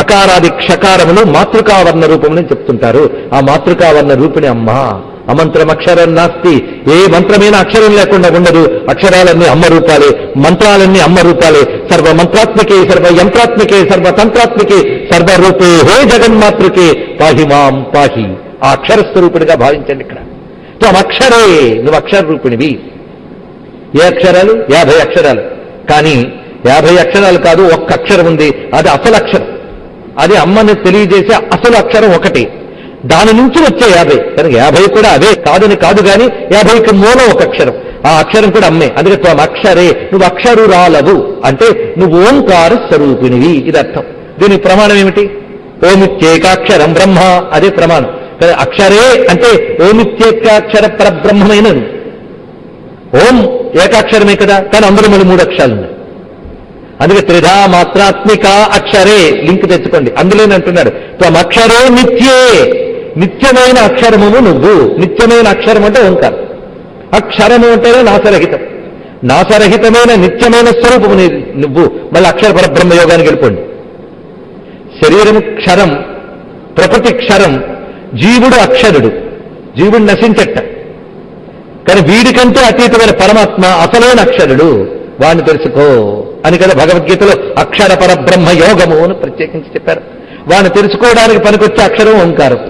అకారాది క్షకారములు మాతృకావర్ణ రూపములని చెప్తుంటారు. ఆ మాతృకావర్ణ రూపిణి అమ్మ. అమంత్రం అక్షరం నాస్తి. ఏ మంత్రమైన అక్షరం లేకుండా ఉండదు. అక్షరాలన్నీ అమ్మ రూపాలే, మంత్రాలన్నీ అమ్మ రూపాలే. సర్వ మంత్రాత్మికే, సర్వ యంత్రాత్మికే, సర్వతంత్రాత్మికే, సర్వరూపే హే జగన్మాతృకే పాహి మాం పాహి. ఆ అక్షరస్వరూపుడిగా భావించండి. ఇక్కడ త్వమక్షరే, నువ్వు అక్షర రూపిణివి. ఏ అక్షరాలు? 50 అక్షరాలు. కానీ 50 అక్షరాలు కాదు, ఒక్క అక్షరం ఉంది. అది అసలు అక్షరం. అది అమ్మని తెలియజేసే అసలు అక్షరం ఒకటి. దాని నుంచి వచ్చే 50. కనుక 50 కూడా అవే కాదని కాదు, కానీ 50కి మూలం ఒక అక్షరం. ఆ అక్షరం కూడా అమ్మే. అందుకే త్వం అక్షరే, నువ్వు అక్షరురాలవు అంటే నువ్వు ఓంకార స్వరూపిణివి. ఇది అర్థం. దీని ప్రమాణం ఏమిటి? ఓమిత్యేకాక్షరం బ్రహ్మ, అదే ప్రమాణం. అక్షరే అంటే ఓమిత్యేకాక్షర పరబ్రహ్మమైనది. ఓం ఏకాక్షరమే కదా, కానీ అందులో మళ్ళీ 3 అక్షరాలు ఉన్నాయి. అందుకే త్రిధా మాత్రాత్మిక అక్షరే లింక్ తెచ్చుకోండి. అందులోనే అంటున్నాడు త్వమక్షరే నిత్యే, నిత్యమైన అక్షరము నువ్వు. నిత్యమైన అక్షరం అంటే ఓంకారం. అక్షరము అంటేనే నాశరహితం. నాశరహితమైన నిత్యమైన స్వరూపము నువ్వు. మళ్ళీ అక్షర పరబ్రహ్మ యోగానికి వెళ్ళిపోండి. శరీరము క్షరం, ప్రకృతి క్షరం, జీవుడు అక్షరుడు. జీవుడు నశించట, కానీ వీడికంటే అతీతమైన పరమాత్మ అసలైన అక్షరుడు. వాడిని తెలుసుకో అని కదా భగవద్గీతలో అక్షర పరబ్రహ్మ యోగము అని ప్రత్యేకించి చెప్పారు. వాడిని తెలుసుకోవడానికి పనికొచ్చే అక్షరం ఓంకారం.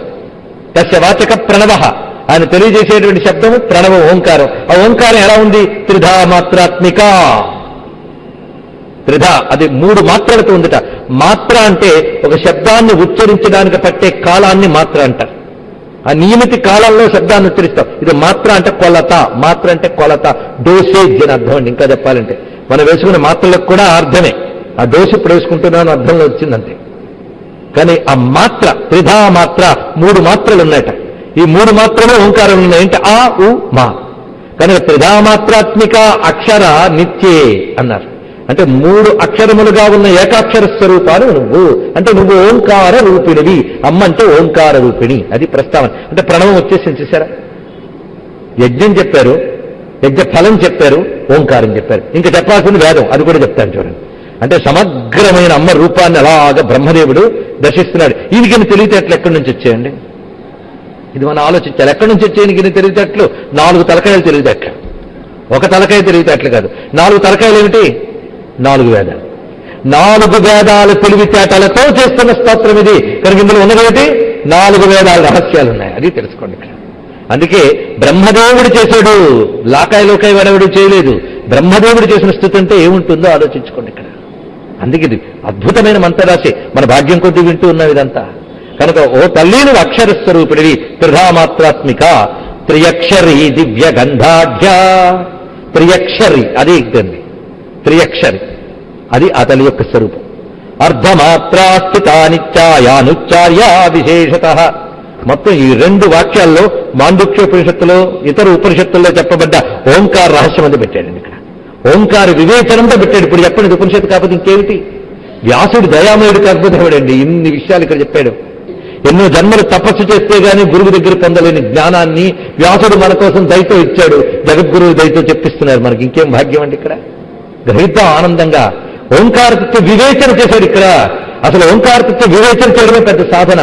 తస్య వాచక ప్రణవ, ఆయన తెలియజేసేటువంటి శబ్దము ప్రణవ ఓంకారం. ఆ ఓంకారం ఎలా ఉంది? త్రిధా మాత్రాత్మిక. త్రిధ, అది 3 మాత్రలతో ఉందిట. మాత్ర అంటే ఒక శబ్దాన్ని ఉచ్చరించడానికి పట్టే కాలాన్ని మాత్ర అంటారు. ఆ నియమిత కాలంలో శబ్దాన్ని ఉచ్చరిస్తాం. ఇది మాత్ర అంటే కొలత. మాత్ర అంటే కొలత, డోసేజ్ అని అర్థం అండి. ఇంకా చెప్పాలంటే మనం వేసుకునే మాత్రలకు కూడా అర్థమే. ఆ డోసు ఇప్పుడు వేసుకుంటున్నాను అర్థంలో వచ్చిందంతే. కానీ ఆ మాత్ర, త్రిధా మాత్ర, 3 మాత్రలు ఉన్నాయట. ఈ 3 మాత్రలు ఓంకారం ఉన్నాయంటే ఆ ఉ మా. కనుక త్రిధా మాత్రాత్మిక అక్షర నిత్యే అన్నారు. అంటే 3 అక్షరములుగా ఉన్న ఏకాక్షర స్వరూపాలు నువ్వు. అంటే నువ్వు ఓంకార రూపిణివి. అమ్మ అంటే ఓంకార రూపిణి. అది ప్రస్తావన. అంటే ప్రణవం వచ్చేసింది చూసారా. యజ్ఞం చెప్పారు, యజ్ఞ ఫలం చెప్పారు, ఓంకారం చెప్పారు. ఇంకా చెప్పాల్సింది వేదం, అది కూడా చెప్తాను చూడండి. అంటే సమగ్రమైన అమ్మ రూపాన్ని అలాగా బ్రహ్మదేవుడు దర్శిస్తున్నాడు. ఈయనకి తెలివితేటలు ఎక్కడి నుంచి వచ్చాయండి? ఇది మనం ఆలోచించాలి. ఎక్కడి నుంచి వచ్చాయి ఈయనకి తెలివితేటలు? 4 తలకాయలు తెలివితేటలు. ఒక తలకాయ తెలివితేటలు కాదు, 4 తలకాయలు ఏమిటి? 4 వేదాలు. 4 వేదాల తెలివితేటలతో చేస్తున్న స్తోత్రం ఇది. కనుక ఇందులో ఉన్నదేమిటి? 4 వేదాల రహస్యాలు ఉన్నాయి. అది తెలుసుకోండి ఇక్కడ. అందుకే బ్రహ్మదేవుడు చేశాడు, లాకాయ లోకాయ వాడేవాడు చేయలేదు. బ్రహ్మదేవుడు చేసిన స్థితి అంటే ఏముంటుందో ఆలోచించుకోండి ఇక్కడ. అందుకే ఇది అద్భుతమైన మంత్రరాశి. మన భాగ్యం కొద్ది వింటూ ఉన్నాం ఇదంతా. కనుక ఓ తల్లి నువ్వు అక్షర స్వరూపిడివి. త్రిధామాత్రాత్మిక త్రియక్షరి దివ్య గంధాఢ్య. త్రియక్షరి అది ఇద్దండి. త్రియక్షరి అది ఆ తల్లి యొక్క స్వరూపం. అర్ధమాత్రా స్థితానిత్యాయానుచ్చార్య విశేషత. మొత్తం ఈ 2 వాక్యాల్లో మాండుక్యోపనిషత్తులో ఇతర ఉపనిషత్తుల్లో చెప్పబడ్డ ఓంకార రహస్యం అంతా పెట్టాడండి ఇక్కడ. ఓంకార వివేచనంతో పెట్టాడు. ఇప్పుడు చెప్పండి, ఉపనిషత్తు కాకపోతే ఇంకేమిటి? వ్యాసుడు దయామయుడు కాకపోతే ఎవడండి ఇన్ని విషయాలు ఇక్కడ చెప్పాడు. ఎన్నో జన్మలు తపస్సు చేస్తే గానీ గురువు దగ్గర పొందలేని జ్ఞానాన్ని వ్యాసుడు మన కోసం దయతో ఇచ్చాడు. జగద్గురువు దయతో చెప్పిస్తున్నారు మనకి. ఇంకేం భాగ్యం అండి ఇక్కడ. గ్రహిద్దాం ఆనందంగా. ఓంకారతత్వ వివేచన చేశాడు ఇక్కడ. అసలు ఓంకారతత్వ వివేచన చేయడమే పెద్ద సాధన.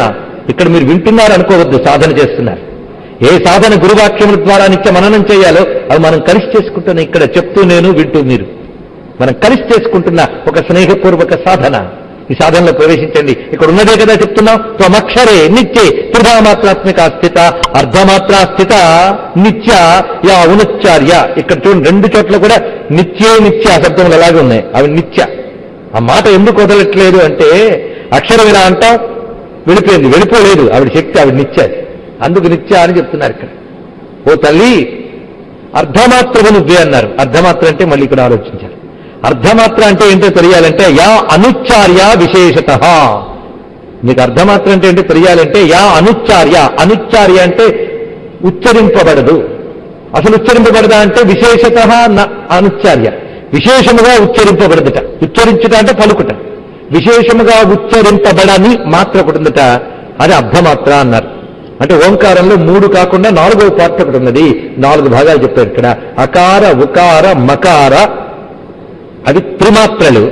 ఇక్కడ మీరు వింటున్నారు అనుకోవద్దు, సాధన చేస్తున్నారు. ఏ సాధన గురువాక్యముల ద్వారా నిత్య మననం చేయాలో అవి మనం కలిసి చేసుకుంటున్నాం. ఇక్కడ చెప్తూ నేను, వింటూ మీరు, మనం కలిసి చేసుకుంటున్న ఒక స్నేహపూర్వక సాధన. ఈ సాధనలో ప్రవేశించండి. ఇక్కడ ఉన్నదే కదా చెప్తున్నాం. త్వమక్షరే నిత్యే త్రిధామాత్రాత్మిక స్థిత అర్ధమాత్రా స్థిత నిత్య యా ఉనుచ్చార్య. ఇక్కడ చూడండి 2 చోట్ల కూడా నిత్యే నిత్య శబ్దములు అలాగే ఉన్నాయి. అవి నిత్య. ఆ మాట ఎందుకు వదలట్లేదు అంటే అక్షరం ఇలా అంటాం, వెళ్ళిపోయింది, వెళ్ళిపోలేదు. ఆవిడ శక్తి, ఆవిడ నిత్య. అందుకు నిత్య అని చెప్తున్నారు ఇక్కడ. ఓ తల్లి అర్ధమాత్రము నువ్వే అన్నారు. అర్ధమాత్ర అంటే మళ్ళీ ఇక్కడ ఆలోచించారు. అర్ధమాత్ర అంటే ఏంటో తెలియాలంటే యా అనుచ్చార్య విశేషత. మీకు అర్ధమాత్ర అంటే ఏంటో తెలియాలంటే యా అనుచ్చార్య. అనుచ్చార్య అంటే ఉచ్చరింపబడదు. అసలు ఉచ్చరింపబడదా అంటే విశేషత అనుచ్చార్య. విశేషముగా ఉచ్చరింపబడదుట. ఉచ్చరించుట అంటే పలుకుట. విశేషముగా ఉచ్చరింపబడని మాత్ర ఒకటి ఉందట, అది అర్ధమాత్ర అన్నారు. అంటే ఓంకారంలో 3 కాకుండా 4వ పార్ట్ ఒకటి ఉన్నది. 4 భాగాలు చెప్పారు ఇక్కడ. అకార, ఉకార, మకార, అది త్రిమాత్రలు.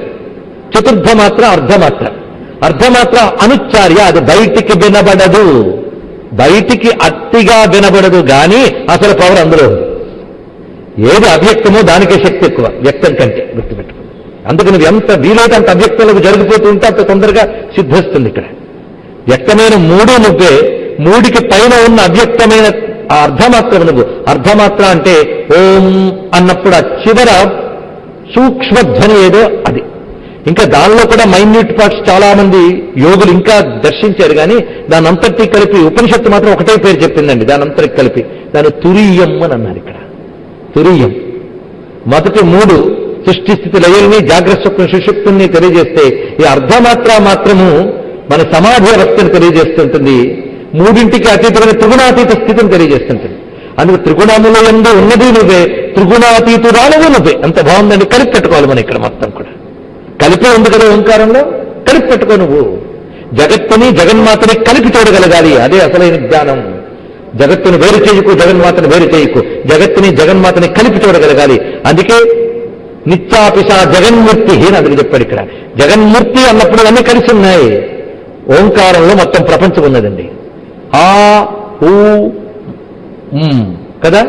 చతుర్థ మాత్ర అర్ధమాత్ర. అర్ధమాత్ర అనుచ్చార్య, అది బయటికి వినబడదు, బయటికి అట్టిగా వినబడదు, కానీ అసలు పవర్ అందులో ఉంది. ఏది అవ్యక్తమో దానికే శక్తి ఎక్కువ వ్యక్తం కంటే, గుర్తుపెట్టుకో. అందుకు నువ్వు ఎంత వీలైతే అంత అవ్యక్తంలోకి జరిగిపోతూ ఉంటే అంత తొందరగా సిద్ధిస్తుంది. ఇక్కడ వ్యక్తమైన మూడు నువ్వే, మూడికి పైన ఉన్న అవ్యక్తమైన ఆ అర్ధమాత్రం నువ్వు. అర్ధమాత్ర అంటే ఓం అన్నప్పుడు ఆ చివర సూక్ష్మధ్వని ఏదో అది. ఇంకా దానిలో కూడా మైన్యూట్ పార్ట్స్ చాలా మంది యోగులు ఇంకా దర్శించారు, కానీ దాని అంతటి కలిపి ఉపనిషత్తు మాత్రం ఒకటే పేరు చెప్పిందండి, దాని అంతటి కలిపి. దాని తురీయం అని అన్నారు ఇక్కడ. తురీయం మొదటి మూడు సృష్టి స్థితి లయల్ని, జాగ్రత్త స్వప్న సుషుప్తుల్ని తెలియజేస్తే, ఈ అర్ధమాత్ర మాత్రము మన సమాధి అవస్థను తెలియజేస్తుంటుంది. మూడింటికి అతీతమైన త్రిగుణాతీత స్థితిని తెలియజేస్తుంటుంది. అందుకు త్రిగుణముల యందు ఉన్నది నువ్వే, త్రిగుణాతీతురాలవు నువ్వే. అంత బాగుందండి. కలిపి పెట్టుకోవాలి మనం ఇక్కడ మొత్తం కూడా. కలిపే ఉంది కదా ఓంకారంలో, కలిపి పెట్టుకో నువ్వు. జగత్తుని జగన్మాతని కలిపి చూడగలగాలి, అదే అసలైన జ్ఞానం. జగత్తుని వేరు చేయకు, జగన్మాతని వేరు చేయకు, జగత్తుని జగన్మాతని కలిపి చూడగలగాలి. అందుకే నిత్యాపిష జగన్మూర్తి అని అందుకు చెప్పాడు ఇక్కడ. జగన్మూర్తి అన్నప్పుడు అన్నీ కలిసి ఉన్నాయి. ఓంకారంలో మొత్తం ప్రపంచం ఉన్నదండి. ఆ ఊ కదా,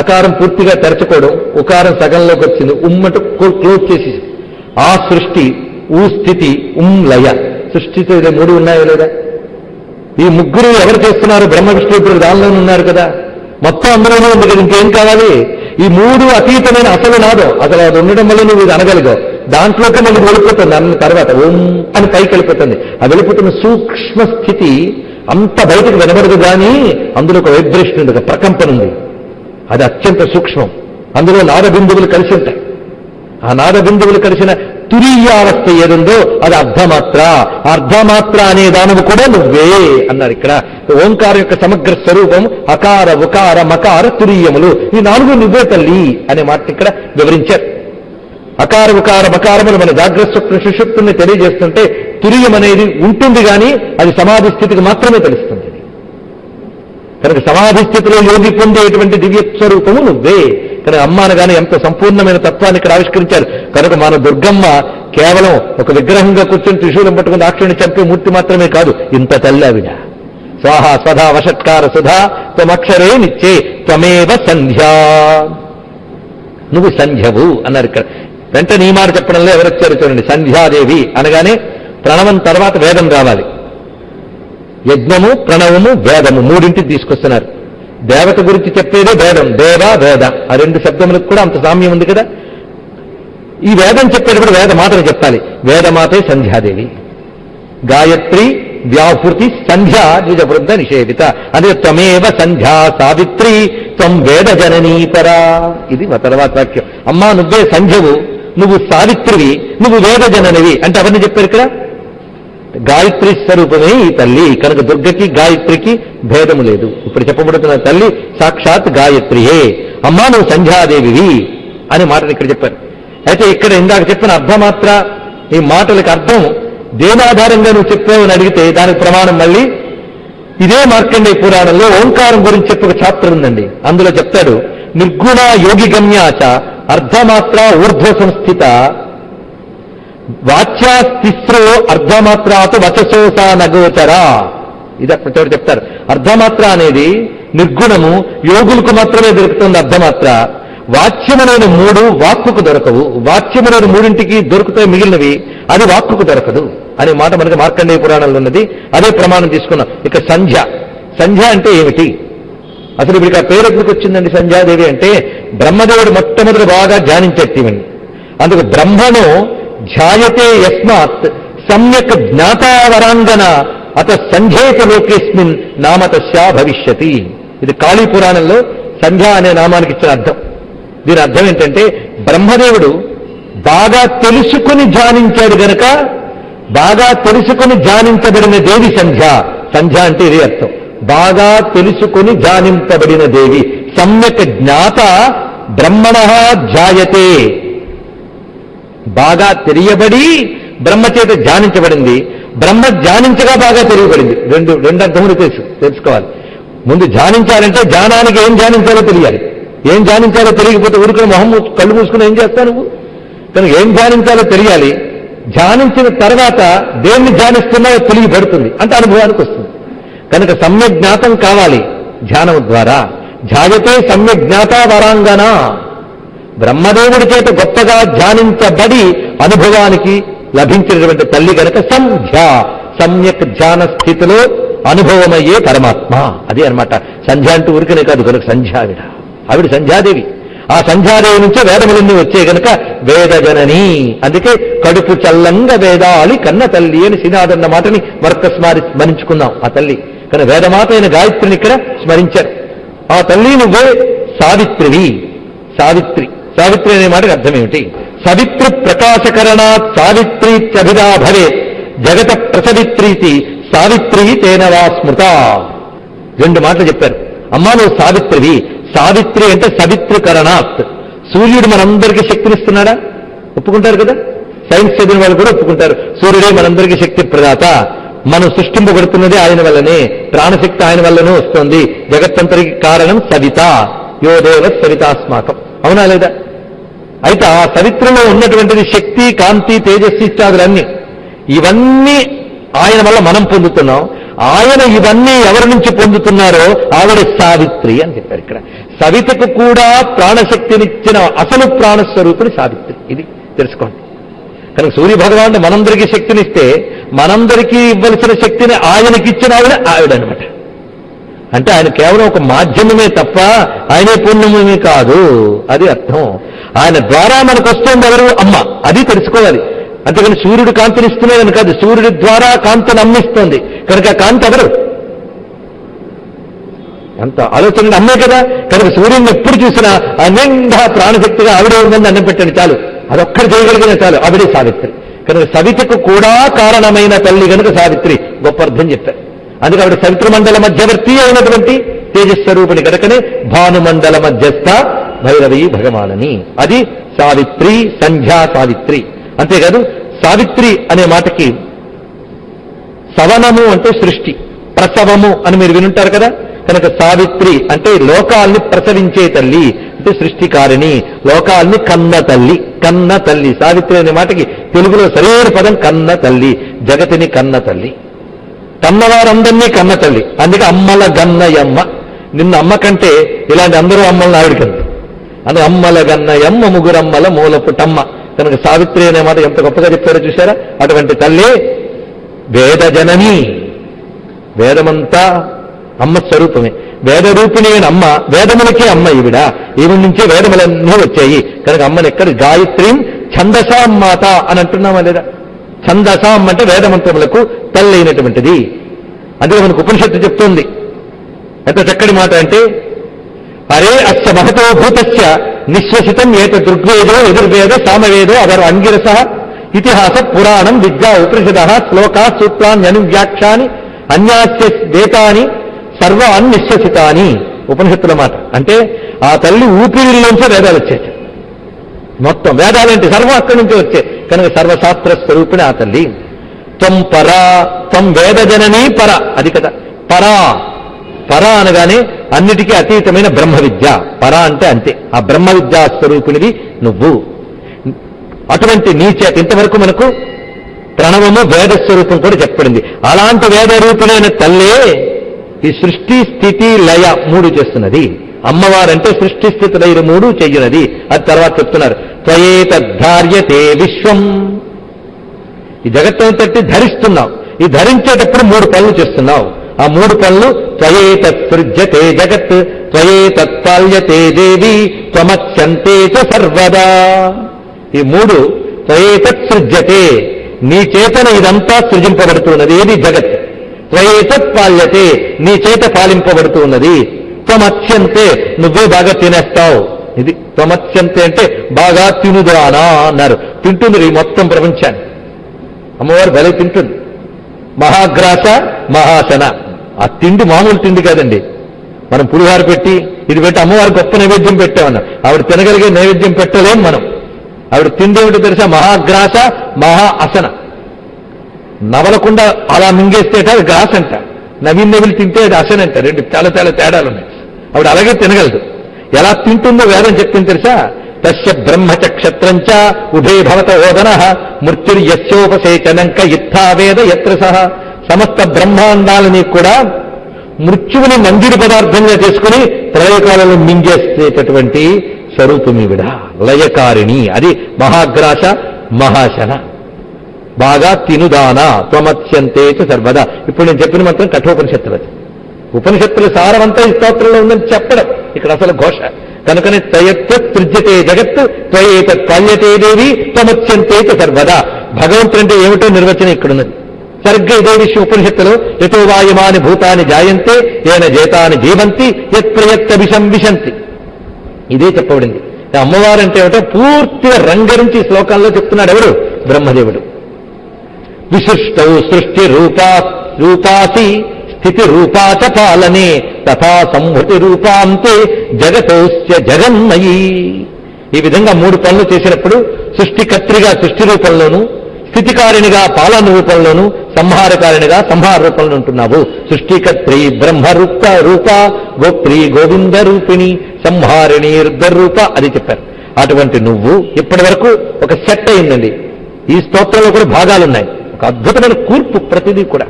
అకారం పూర్తిగా తెరచుకోవడం, ఉకారం సగంలోకి వచ్చింది, ఉమ్మట క్లోజ్ చేసి, ఆ సృష్టి, ఊ స్థితి, లయ. సృష్టితో ఇదే మూడు ఉన్నాయో లేదా? ఈ ముగ్గురు ఎవరు చేస్తున్నారు? బ్రహ్మ విష్ణు ఇప్పుడు దానిలోనే ఉన్నారు కదా, మొత్తం అందులోనే ఉంది కదా, ఇంకేం కావాలి? ఈ మూడు అతీతమైన అసలు నాదో, అసలు అది ఉండడం వల్ల నువ్వు ఇది అనగలిగావు. దాంట్లోకి మళ్ళీ వెళ్ళిపోతుంది, అన్న తర్వాత ఓం అని పైకి వెళ్ళిపోతుంది. ఆ వెళ్ళిపోతున్న సూక్ష్మ స్థితి అంత బయటకు వినబడదు, కానీ అందులో ఒక వైబ్రేషన్ ఉంది, ఒక ప్రకంపన ఉంది. అది అత్యంత సూక్ష్మం. అందులో నాదబిందువులు కలిసి ఉంటాయి. ఆ నాదబిందువులు కలిసిన తురీయావస్థ ఏదుందో అది అర్ధమాత్ర. అర్ధమాత్ర అనే దానము కూడా నువ్వే అన్నారు ఇక్కడ. ఓంకారం యొక్క సమగ్ర స్వరూపం అకార ఉకార మకార తురీయములు, ఈ నాలుగు నువ్వే తల్లి అనే మాట ఇక్కడ వివరించారు. అకార ఉకార మకారములు మన జాగ్రత్త స్వప్న సుషుప్తుల్ని తెలియజేస్తుంటే, తురీయం అనేది ఉంటుంది, కానీ అది సమాధి స్థితికి మాత్రమే తెలుస్తుంది. కనుక సమాధి స్థితిలో యోగి పొందేటువంటి దివ్య స్వరూపము నువ్వే. కనుక అమ్మ అనగానే ఎంత సంపూర్ణమైన తత్వాన్ని ఇక్కడ ఆవిష్కరించారు. కనుక మన దుర్గమ్మ కేవలం ఒక విగ్రహంగా కూర్చొని త్రిశూలం పట్టుకుని దాక్షుని చంపే మూర్తి మాత్రమే కాదు, ఇంత తల్లి ఆవిడ. స్వాహ స్వధా వషట్కార సుధా త్వమక్షరే నిత్యే త్వమేవ సంధ్యా, నువ్వు సంధ్యవు అన్నారు ఇక్కడ. వెంటనే ఈ మాట చెప్పడంలో ఎవరొచ్చారు చూడండి. సంధ్యాదేవి అనగానే ప్రణవం తర్వాత వేదం రావాలి. యజ్ఞము, ప్రణవము, వేదము మూడింటిని తీసుకొస్తున్నారు. దేవత గురించి చెప్పేదే వేదం, దేవ వేద, ఆ రెండు శబ్దములకు కూడా అంత సామ్యం ఉంది కదా. ఈ వేదం చెప్పేటప్పుడు వేద మాటలు చెప్పాలి. వేదమాతే సంధ్యాదేవి, గాయత్రి వ్యాహృతి సంధ్యా ద్విజవృద్ధ నిషేధిత. అదే త్వమేవ సంధ్యా సావిత్రి త్వం వేద జననీపరా. ఇది మా తర్వాత వాక్యం. అమ్మా నువ్వే సంధ్యవు, నువ్వు సావిత్రివి, నువ్వు వేద జననివి అంటే అవన్నీ చెప్పారు ఇక్కడ. గాయత్రి స్వరూపమే ఈ తల్లి. కనుక దుర్గకి గాయత్రికి భేదము లేదు. ఇప్పుడు చెప్పబడుతున్న తల్లి సాక్షాత్ గాయత్రియే. అమ్మా నువ్వు సంధ్యాదేవివి అనే మాటను ఇక్కడ చెప్పారు. అయితే ఇక్కడ ఇందాక చెప్పిన అర్ధమాత్ర ఈ మాటలకు అర్థం దేనాధారంగా నువ్వు చెప్పావు అని అడిగితే దానికి ప్రమాణం మళ్ళీ ఇదే మార్కండేయ పురాణంలో ఓంకారం గురించి చెప్పే ఒక చాప్టర్ ఉందండి. అందులో చెప్తాడు, నిర్గుణ యోగి గమ్యాచ అర్ధమాత్ర ఊర్ధ్వ సంస్థిత వాచ్యాస్తిస్రో అర్ధమాత్రాతు వచసోసా నగోచరా. ఇది అక్కడ చోటు చెప్తారు. అర్ధమాత్ర అనేది నిర్గుణము, యోగులకు మాత్రమే దొరుకుతుంది అర్ధమాత్ర. వాచ్యములైన మూడు వాక్కుకు దొరకవు, వాచ్యములైన మూడింటికి దొరుకుతాయి మిగిలినవి, అది వాక్కుకు దొరకదు అనే మాట మనకి మార్కండేయ పురాణంలో ఉన్నది. అదే ప్రమాణం తీసుకున్నాం. ఇక సంధ్య, సంధ్య అంటే ఏమిటి అసలు? ఇప్పుడు ఆ పేరు ఎందుకు వచ్చిందండి సంధ్యాదేవి అంటే, బ్రహ్మదేవుడు మొట్టమొదటి బాగా ధ్యానించేటివండి. అందుకు బ్రహ్మను ధ్యాయతే యస్మాత్ సమ్యక్ జ్ఞాతావరాంగన అత సంధ్యేత లోకేస్మిన్ నామతస్యా భవిష్యతి. ఇది కాళీ పురాణంలో సంధ్య అనే నామానికి ఇచ్చిన అర్థం. దీని అర్థం ఏంటంటే, బ్రహ్మదేవుడు బాగా తెలుసుకుని ధ్యానించాడు గనక బాగా తెలుసుకుని ధ్యానించబడిన దేవి సంధ్య. సంధ్య అంటే ఇదే అర్థం, బాగా తెలుసుకుని ధ్యానించబడిన దేవి. సమ్యక్ జ్ఞాత బ్రహ్మణః ధ్యాయతే, బాగా తెలియబడి బ్రహ్మచేత ధ్యానించబడింది, బ్రహ్మ ధ్యానించగా బాగా తెలియబడింది. రెండు అర్థములు తెలుసుకోవాలి. ముందు ధ్యానించాలంటే ధ్యానానికి ఏం ధ్యానించాలో తెలియాలి. ఏం ధ్యానించాలో తెలియకపోతే ఊరుకుని మొహం కళ్ళు మూసుకుని ఏం చేస్తావు నువ్వు? కనుక ఏం ధ్యానించాలో తెలియాలి. ధ్యానించిన తర్వాత దేన్ని ధ్యానిస్తున్నాయో తెలియబడుతుంది, అంటే అనుభవానికి వస్తుంది. కనుక సమ్యక్ జ్ఞాతం కావాలి ధ్యానం ద్వారా. ధ్యాయతే సమ్యక్ జ్ఞాత వరాంగన, బ్రహ్మదేవుడి చేత గొప్పగా ధ్యానించబడి అనుభవానికి లభించినటువంటి తల్లి గనక సంధ్య, సమ్యక్ ధ్యాన స్థితిలో అనుభవమయ్యే పరమాత్మ. అది అన్నమాట. సంధ్య అంటూ ఊరికనే కాదు, కనుక సంధ్య ఆవిడ సంధ్యాదేవి. ఆ సంధ్యాదేవి నుంచే వేదములన్నీ వచ్చాయి గనక వేదజనని. అందుకే కడుపు చల్లంగా వేదాలి కన్న తల్లి అని శ్రీనాథన్న మాటని మరొక స్మరించుకుందాం. ఆ తల్లి కానీ వేదమాత అయిన గాయత్రిని ఇక్కడ స్మరించారు. ఆ తల్లి నువ్వే సావిత్రివి. సావిత్రి, సావిత్రి అనే మాటకు అర్థం ఏమిటి? సవిత్రి ప్రకాశకరణాత్ సావిత్రీత్యభిదా భవేత్ జగత ప్రసవిత్రీతి సావిత్రి తేనవా స్మృత. రెండు మాటలు చెప్పారు. అమ్మా నువ్వు సావిత్రివి. సావిత్రి అంటే సవిత్రీకరణాత్. సూర్యుడు మనందరికీ శక్తినిస్తున్నాడా? ఒప్పుకుంటారు కదా. సైన్స్ చదివిన వాళ్ళు కూడా ఒప్పుకుంటారు. సూర్యుడే మనందరికీ శక్తి ప్రదాత. మనం సృష్టింపబడుతున్నది ఆయన వల్లనే, ప్రాణశక్తి ఆయన వల్లనే వస్తుంది. జగత్తంతరికి కారణం సవిత, యో దేవ సవితాస్మాకం. అవునా లేదా? అయితే ఆ సవిత్రలో ఉన్నటువంటిది శక్తి, కాంతి, తేజస్సు ఇత్యాదులన్నీ, ఇవన్నీ ఆయన వల్ల మనం పొందుతున్నాం. ఆయన ఇవన్నీ ఎవరి నుంచి పొందుతున్నారో ఆవిడ సావిత్రి అని చెప్పారు. ఇక్కడ సవితకు కూడా ప్రాణశక్తినిచ్చిన అసలు ప్రాణస్వరూపుని సావిత్రి. ఇది తెలుసుకోండి. కనుక సూర్య భగవానుడు మనందరికీ శక్తినిస్తే మనందరికీ ఇవ్వవలసిన శక్తిని ఆయనకి ఇచ్చిన ఆవిడనమాట. అంటే ఆయన కేవలం ఒక మాధ్యమమే తప్ప ఆయనే పూర్ణమే కాదు. అది అర్థం. ఆయన ద్వారా మనకు వస్తుంది ఎవరు? అమ్మ. అది తెలుసుకోవాలి. అంతేకాని సూర్యుడు కాంతినిస్తున్నాడని కాదు, సూర్యుడి ద్వారా కాంతిని అమ్మిస్తోంది. కనుక కాంతి ఎవరు? అంత ఆలోచన అమ్మే కదా. కనుక సూర్యుడిని ఎప్పుడు చూసినా నిండా ప్రాణశక్తిగా ఆవిడే ఉందని అన్నం పెట్టండి చాలు. అదొక్కటి చేయగలిగిన చాలు. ఆవిడే సావిత్రి. కనుక సవితకు కూడా కారణమైన తల్లి కనుక సావిత్రి. గొప్ప అర్థం చెప్పారు. అందుకే ఆవిడ సవిత్ర మండల మధ్యవర్తి అయినటువంటి తేజస్వరూపిణి కనుకనే భానుమండల మధ్యస్థ భైరవీ భగవానని. అది సావిత్రి, సంధ్యా సావిత్రి. అంతేకాదు సావిత్రి అనే మాటకి సవనము అంటే సృష్టి, ప్రసవము అని మీరు వినుంటారు కదా. కనుక సావిత్రి అంటే లోకాల్ని ప్రసవించే తల్లి, అంటే సృష్టికారిణి, లోకాల్ని కన్న తల్లి. కన్న తల్లి సావిత్రి అనే మాటకి తెలుగులో సరైన పదం కన్న తల్లి. జగతిని కన్న తల్లి, కన్నవారందరినీ కన్న తల్లి. అందుకే అమ్మల గన్నయమ్మ. నిన్న అమ్మ కంటే ఇలాంటి అందరూ అమ్మలను ఆవిడకంది. అందుకే అమ్మల గన్నయమ్మ ముగ్గురమ్మల మూలపుటమ్మ. కనుక సావిత్రి అనే మాట ఎంత గొప్పగా చెప్పారో చూశారా. అటువంటి తల్లి వేదజనని. వేదమంతా అమ్మ స్వరూపమే. వేదరూపిణి అయిన అమ్మ, వేదములకే అమ్మ ఈవిడ. ఈవిడ నుంచే వేదములన్నీ వచ్చాయి. కనుక అమ్మని ఎక్కడ గాయత్రీం ఛందసాం మాత అని అంటున్నామా లేదా? ఛందసాం అంటే వేదమంత్రములకు తల్లి అయినటువంటిది. అందుకే మనకు ఉపనిషత్తు చెప్తోంది. ఎంత చక్కటి మాట అంటే, అరే అస్య మహతో భూతస్య నిశ్వసితం ఏత దృగ్వేదో ఎదుర్వేద సామవేదో అదర్ అంగిరస ఇతిహాస పురాణం విద్యా ఉపనిషద శ్లోకా సూత్రాన్యనువ్యాఖ్యాని అన్యాస్య వేతాని సర్వాన్ నిశ్వసితాని. ఉపనిషత్తుల మాట అంటే ఆ తల్లి ఊపిరిలోంచే వేదాలు వచ్చేసాయి. మొత్తం వేదాలంటే సర్వం అక్కడి నుంచి వచ్చాయి. కనుక సర్వశాస్త్ర స్వరూపిణి ఆ తల్లి. త్వం పరా, త్వం వేదజననీ పర. అది కదా పరా. పర అనగానే అన్నిటికీ అతీతమైన బ్రహ్మ విద్య. పర అంటే అంతే, ఆ బ్రహ్మ విద్యా స్వరూపిణివి నువ్వు. అటువంటి నీ చేత ఇంతవరకు మనకు ప్రణవము వేద స్వరూపం కూడా చెప్పబడింది. అలాంటి వేద రూపుడైన తల్లే ఈ సృష్టి స్థితి లయ మూడు చేస్తున్నది. అమ్మవారంటే సృష్టి స్థితి లయ మూడు చెయ్యనది. అది తర్వాత చెప్తున్నారు. త్వయేతద్ధార్యతే విశ్వం. ఈ జగత్తంతటి ధరిస్తున్నావు. ఈ ధరించేటప్పుడు మూడు పనులు చేస్తున్నావు. ఆ మూడు పనులు త్వయేతత్ సృజ్యతే జగత్, త్వయేతత్ పాల్యతే దేవి, త్వమత్స్యంతే చ సర్వదా. ఈ మూడు త్వయేతత్ సృజ్యతే, నీ చేతన ఇదంతా సృజింపబడుతున్నది. ఏది? జగత్. త్వయేతత్ పాల్యతే, నీ చేత పాలింపబడుతూ ఉన్నది. త్వమత్స్యంతే, నువ్వే బాగా తినేస్తావు. ఇది త్వమత్స్యంతే అంటే బాగా తినుదానా అన్నారు. తింటుంది ఈ మొత్తం ప్రపంచాన్ని. అమ్మవారు భలే తింటుంది. మహాగ్రాస మహాసన. ఆ తిండి మామూలు తిండి కాదండి. మనం పులిహార పెట్టి ఇది పెట్టి అమ్మవారు గొప్ప నైవేద్యం పెట్టామన్నా. ఆవిడ తినగలిగే నైవేద్యం పెట్టలేం మనం. ఆవిడ తిండి ఏమిటో తెలుసా? మహాగ్రాస మహా అసన. నవలకుండా అలా మింగేస్తే అది గ్రాస్ అంట, నవిలి తింటే అది అసన అంట. రెండు చాలా చాలా తేడాలు ఉన్నాయి. ఆవిడ అలాగే తినగలదు. ఎలా తింటుందో వేదం చెప్పింది తెలుసా? తస్య బ్రహ్మచ క్షత్రంచ ఉభే భవత ఓదన మృత్యుర్యస్యోపసేచనంక ఇత్థావేద యత్ర సహ. సమస్త బ్రహ్మాండాలని కూడా మృత్యువుని మంజుడి పదార్థంగా చేసుకుని ప్రళయకాలంలో మింగేసేటటువంటి స్వరూపమివిడ లయకారిణి. అది మహాగ్రాస మహాశన. బాగా తినుదానా త్వమత్స్యంతే సర్వదా. ఇప్పుడు నేను చెప్పిన మాత్రం కఠోపనిషత్తులు. ఉపనిషత్తుల సారమంతా ఈ స్తోత్రంలో ఉందని చెప్పడం ఇక్కడ అసలు ఘోష. కనుకనే త్వయత్వ సృజ్యతే జగత్ త్వయేత త్వల్యతే దేవి త్వమత్స్యంతే సర్వదా. భగవంతుడు అంటే ఏమిటో నిర్వచనం ఇక్కడున్నది. సరిగ్గా ఇదే విషయం ఉపనిషత్తులో యతో వాయుమాని భూతాన్ని జాయంతే ఏన జేతాన్ని జీవంతి యత్ప్రయత్తభిషం విశంతి. ఇదే చెప్పబడింది. అమ్మవారంటే ఏమిటో పూర్తిగా రంగరించి శ్లోకాల్లో చెప్తున్నాడు ఎవడు? బ్రహ్మదేవుడు. విశిష్టౌ సృష్టి రూపాసి స్థితి రూపాచ పాలనే తథా సంహృతి రూపాంతే జగతోస్య జగన్మయీ. ఈ విధంగా 3 పనులు చేసినప్పుడు సృష్టికర్త్రిగా సృష్టి రూపంలోనూ, స్థితికారిణిగా పాలన రూపంలోనూ, సంహారకారిణిగా సంహార రూపంలో ఉంటున్నావు. సృష్టికర్త్రి బ్రహ్మరూప రూప గోప్రి గోవింద రూపిణి సంహారిణి రుద్రరూప అది చెప్పారు. అటువంటి నువ్వు ఇప్పటి వరకు ఒక సెట్ అయిందండి. ఈ స్తోత్రంలో కూడా భాగాలున్నాయి. ఒక అద్భుతమైన కూర్పు, ప్రతిదీ కూడా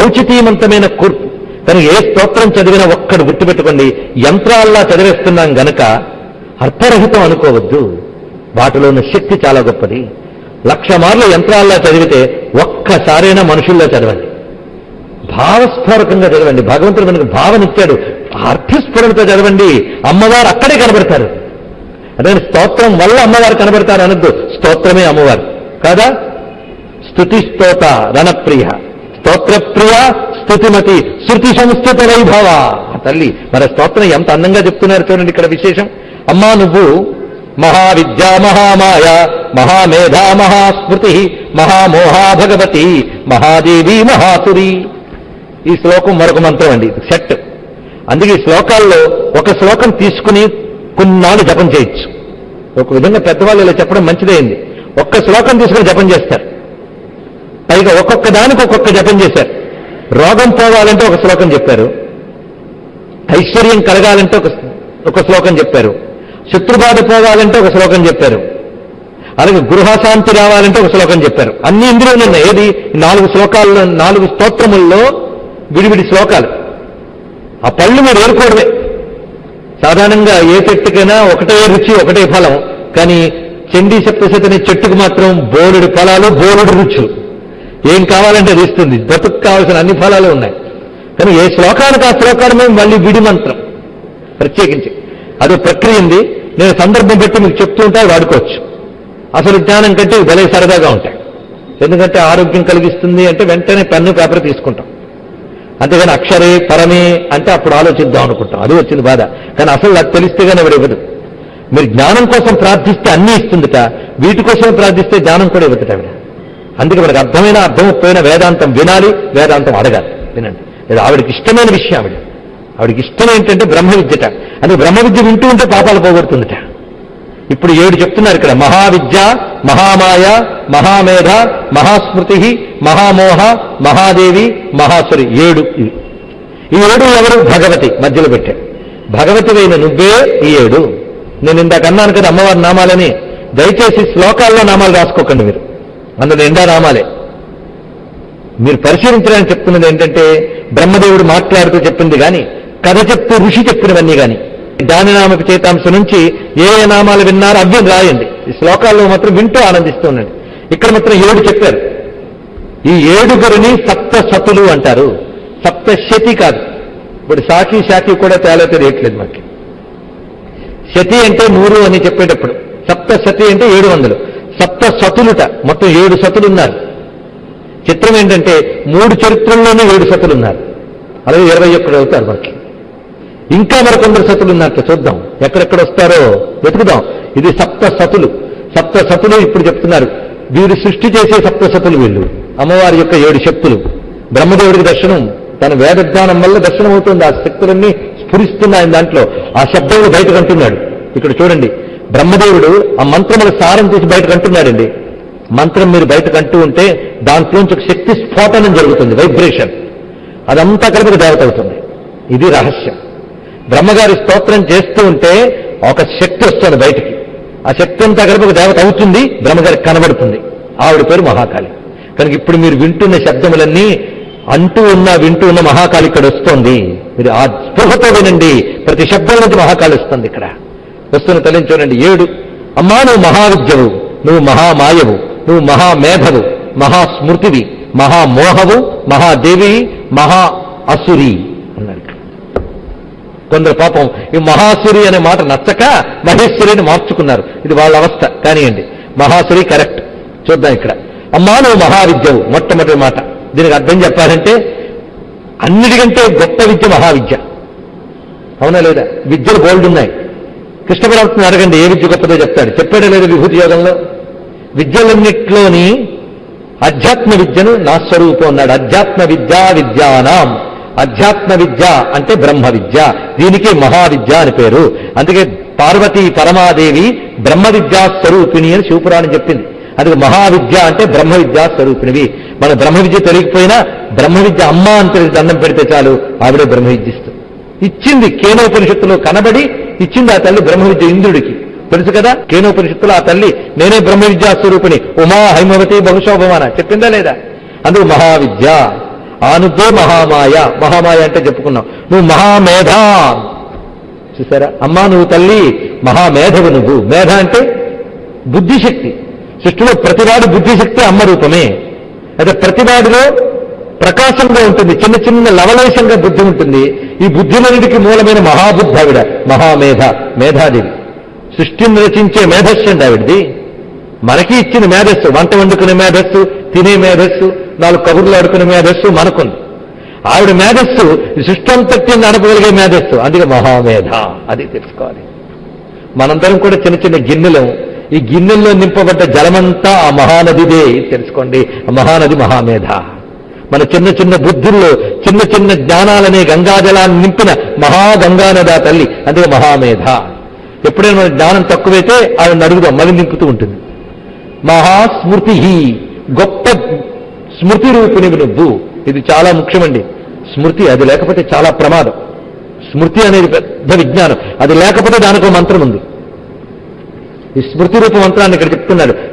ఔచితీమంతమైన కూర్పు. కానీ ఏ స్తోత్రం చదివినా ఒక్కడు గుర్తుపెట్టుకోండి, యంత్రాల్లా చదివేస్తున్నాం గనక అర్థరహితం అనుకోవద్దు. వాటిలో ఉన్న శక్తి చాలా గొప్పది. 1,00,000 మార్లు యంత్రాల్లా చదివితే ఒక్కసారైనా మనుషుల్లో చదవండి, భావస్ఫోరకంగా చదవండి. భగవంతుడు మనకు భావనిచ్చాడు, అర్థస్ఫురణతో చదవండి. అమ్మవారు అక్కడే కనబడతారు. అదే స్తోత్రం వల్ల అమ్మవారు కనబడతారు అనద్దు. స్తోత్రమే అమ్మవారు కాదా? స్తుతి స్తోత రణప్రియ స్తోత్రప్రియ స్తుతిమతి శృతి సంస్థిత వైభవ. తల్లి మరి స్తోత్రం ఎంత అందంగా చెప్తున్నారు చూడండి. ఇక్కడ విశేషం, అమ్మా నువ్వు మహావిద్యా మహామాయ మహామేధా మహాస్మృతి మహామోహా భగవతి మహాదేవి మహాసురి. ఈ శ్లోకం మరొక మంత్రం అండి, సెట్. అందుకే ఈ శ్లోకాల్లో ఒక శ్లోకం తీసుకుని కొన్నాళ్ళు జపం చేయొచ్చు. ఒక విధంగా పెద్దవాళ్ళు ఇలా చెప్పడం మంచిదైంది. ఒక్క శ్లోకం తీసుకుని జపం చేస్తారు. పైగా ఒక్కొక్క దానికి ఒక్కొక్క జపం చేశారు. రోగం పోవాలంటే ఒక శ్లోకం చెప్పారు, ఐశ్వర్యం కలగాలంటే ఒక శ్లోకం చెప్పారు, శత్రుబాధ పోవాలంటే ఒక శ్లోకం చెప్పారు, అలాగే గృహశాంతి రావాలంటే ఒక శ్లోకం చెప్పారు. అన్ని ఇంద్రియాలు ఉన్నాయి. ఏది 4 శ్లోకాల్లో 4 స్తోత్రముల్లో విడివిడి శ్లోకాలు. ఆ పళ్ళు మీరు ఏరుకోవడమే. సాధారణంగా ఏ చెట్టుకైనా ఒకటే రుచి ఒకటే ఫలం, కానీ చండీ సప్తశతి అనే చెట్టుకు మాత్రం బోలెడు ఫలాలు బోలెడు రుచులు. ఏం కావాలంటే అది ఇస్తుంది. బ్రతుకు కావాల్సిన అన్ని ఫలాలు ఉన్నాయి. కానీ ఏ శ్లోకానికి ఆ శ్లోకాన్ని మళ్ళీ విడి మంత్రం ప్రత్యేకించి అదో ప్రక్రియ ఉంది. నేను సందర్భం బట్టి మీకు చెప్తూ ఉంటాయి, వాడుకోవచ్చు. అసలు జ్ఞానం కంటే భలే సరదాగా ఉంటాయి. ఎందుకంటే ఆరోగ్యం కలిగిస్తుంది అంటే వెంటనే పెన్ను పేపర్ తీసుకుంటాం. అంతేగాని అక్షరే పరమే అంటే అప్పుడు ఆలోచిద్దాం అనుకుంటాం. అది వచ్చింది బాధ. కానీ అసలు నాకు తెలిస్తే కానీ ఎవరు ఇవ్వదు. మీరు జ్ఞానం కోసం ప్రార్థిస్తే అన్నీ ఇస్తుందిట, వీటి కోసం ప్రార్థిస్తే జ్ఞానం కూడా ఇవ్వదుట ఆవిడ. అందుకే మనకు అర్థమైన అర్థమైపోయిన వేదాంతం వినాలి, వేదాంతం అడగాలి. వినండి, ఇది ఆవిడకి ఇష్టమైన విషయం. ఆవిడకి ఇష్టం ఏంటంటే బ్రహ్మ విద్యట. అందుకే బ్రహ్మ విద్య వింటూ ఉంటే పాపాలు పోగొడుతుందిట. ఇప్పుడు 7 చెప్తున్నారు ఇక్కడ. మహావిద్య మహామాయ మహామేధ మహాస్మృతి మహామోహ మహాదేవి మహాసురి 7. ఈ 7 ఎవరు? భగవతి మధ్యలో పెట్టాడు. భగవతివైన నువ్వే ఈ 7. నేను ఇందాక అన్నాను కదా అమ్మవారి నామాలని. దయచేసి శ్లోకాల్లో నామాలు రాసుకోకండి మీరు, అందులో నిండా నామాలే. మీరు పరిశీలించడానికి చెప్తున్నది ఏంటంటే బ్రహ్మదేవుడు మాట్లాడుతూ చెప్పింది కానీ, కథ చెప్తూ ఋషి చెప్పినవన్నీ కానీ, జ్ఞాననామక చేతాంశం నుంచి ఏ నామాలు విన్నారో అవి రాయండి. ఈ శ్లోకాల్లో మాత్రం వింటూ ఆనందిస్తూ ఉండండి. ఇక్కడ మాత్రం 7 చెప్పారు. ఈ 7 సప్తసతులు అంటారు, సప్తశతి కాదు. ఇప్పుడు సాకి శాఖి కూడా తేలా తెలియట్లేదు మనకి. శతి అంటే 100 అని చెప్పేటప్పుడు, సప్తశతి అంటే 700. సప్తసతులుట మొత్తం 7 సతులు ఉన్నారు. చిత్రం ఏంటంటే 3 చరిత్రల్లోనే 7 సతులు ఉన్నారు. అలాగే 21 అవుతారు మనకి. ఇంకా మరికొందరు సతులు ఉన్నట్టు చూద్దాం, ఎక్కడెక్కడ వస్తారో వెతుకుదాం. ఇది సప్తసతులు. సప్తసతులు ఇప్పుడు చెప్తున్నారు. వీరు సృష్టి చేసే సప్తసతులు వీళ్ళు. అమ్మవారి యొక్క 7 శక్తులు. బ్రహ్మదేవుడికి దర్శనం, తన వేదజ్ఞానం వల్ల దర్శనం అవుతుంది. ఆ శక్తులన్నీ స్ఫురిస్తున్నాయి దాంట్లో. ఆ శబ్దంలో బయటకు అంటున్నాడు. ఇక్కడ చూడండి, బ్రహ్మదేవుడు ఆ మంత్రముల సారం తీసి బయటకు అంటున్నాడండి. మంత్రం మీరు బయటకు అంటూ ఉంటే దాంట్లోంచి ఒక శక్తి స్ఫోటనం జరుగుతుంది, వైబ్రేషన్. అదంతా కలిపి దేవత అవుతుంది. ఇది రహస్యం. బ్రహ్మగారి స్తోత్రం చేస్తూ ఉంటే ఒక శక్తి వస్తుంది బయటికి. ఆ శక్తి అంతా కలిపి ఒక దేవత అవుతుంది, బ్రహ్మగారికి కనబడుతుంది. ఆవిడ పేరు మహాకాళి. కనుక ఇప్పుడు మీరు వింటున్న శబ్దములన్నీ వింటూ ఉన్న మహాకాళి ఇక్కడ వస్తోంది. మీరు ఆ స్పృహతో వినండి. ప్రతి శబ్దం నుంచి మహాకాళి వస్తుంది. ఇక్కడ వస్తున్న తల్లిని చూడండి. 7 అమ్మా నువ్వు మహావిద్యవు, నువ్వు మహామాయవు, నువ్వు మహామేధవు, మహాస్మృతివి, మహామోహవు, మహాదేవి, మహా అసురి అన్నాడు. కొందరు పాపం ఈ మహాసురి అనే మాట నచ్చక మహేశ్వరిని మార్చుకున్నారు. ఇది వాళ్ళ అవస్థ. కానివ్వండి, మహాసురి కరెక్ట్. చూద్దాం ఇక్కడ. అమ్మా నువ్వు మహావిద్యవు, మొట్టమొదటి మాట. దీనికి అర్థం చెప్పాలంటే అన్నిటికంటే గొప్ప విద్య మహావిద్య. అవునా లేదా? విద్యలు బోల్డ్ ఉన్నాయి. కృష్ణ పరమాత్మని అడగండి ఏ విద్య గొప్పదో చెప్తాడు. చెప్పాడే లేదు విభూతి యోగంలో? విద్యలన్నిట్లోని అధ్యాత్మ విద్యను నా స్వరూపం అన్నాడు. అధ్యాత్మ విద్యా విద్యానాం. అధ్యాత్మ విద్య అంటే బ్రహ్మ విద్య. దీనికి మహావిద్య అని పేరు. అందుకే పార్వతీ పరమాదేవి బ్రహ్మ విద్యా స్వరూపిణి అని శివపురాణం చెప్పింది. అది మహావిద్య అంటే బ్రహ్మ విద్యా స్వరూపిణివి. మన బ్రహ్మ విద్య తెలియకపోయినా బ్రహ్మ విద్య అమ్మ అంటే దండం పెడితే చాలు, ఆవిడే బ్రహ్మ విద్య ఇస్తుంది. ఇచ్చింది కేనోపనిషత్తులో కనబడి ఇచ్చింది ఆ తల్లి బ్రహ్మ విద్య ఇంద్రుడికి. తెలుసు కదా, కేనోపనిషత్తులో ఆ తల్లి నేనే బ్రహ్మ విద్యా స్వరూపిణి ఉమా హైమవతి బహుశోభమాన చెప్పిందా లేదా? అందుకు మహావిద్య. ఆనుద్దే మహామాయ. మహామాయ అంటే చెప్పుకున్నాం. నువ్వు మహామేధా. చూసారా అమ్మా, నువ్వు తల్లి మహామేధవు. నువ్వు మేధ అంటే బుద్ధిశక్తి. సృష్టిలో ప్రతివాడు బుద్ధిశక్తి అమ్మ రూపమే. అయితే ప్రతివాడిలో ప్రకాశంగా ఉంటుంది, చిన్న చిన్న లవలేశంగా బుద్ధి ఉంటుంది. ఈ బుద్ధిలన్నిటికీ మూలమైన మహాబుద్ధి ఆవిడ, మహామేధ, మేధాదేవి. సృష్టిని రచించే మేధస్సు అండి ఆవిడది. మనకి ఇచ్చిన మేధస్సు, వంట వండుకునే మేధస్సు, తినే మేధస్సు, 4 కబుర్లు ఆడుకునే మేధస్సు మనకుంది. ఆవిడ మేధస్సు ఈ సృష్టి అంతటి నడపగలిగే మేధస్సు. అందుకే మహామేధ. అది తెలుసుకోవాలి. మనందరం కూడా చిన్న చిన్న గిన్నెలు. ఈ గిన్నెల్లో నింపబడ్డ జలమంతా ఆ మహానదిదే. తెలుసుకోండి, ఆ మహానది మహామేధ. మన చిన్న చిన్న బుద్ధుల్లో చిన్న చిన్న జ్ఞానాలనే గంగాజలాన్ని నింపిన మహాగంగానదా తల్లి. అందుకే మహామేధ. ఎప్పుడైనా మన జ్ఞానం తక్కువైతే ఆవిడని అడుగుదాం, మళ్ళీ నింపుతూ ఉంటుంది. మహాస్మృతి, గొప్ప స్మృతి రూపిణివి నువ్వు. ఇది చాలా ముఖ్యమండి. స్మృతి అది లేకపోతే చాలా ప్రమాదం. స్మృతి అనేది పెద్ద విజ్ఞానం. అది లేకపోతే దానికో మంత్రం ఉంది. ఈ స్మృతి రూప మంత్రాన్ని ఇక్కడ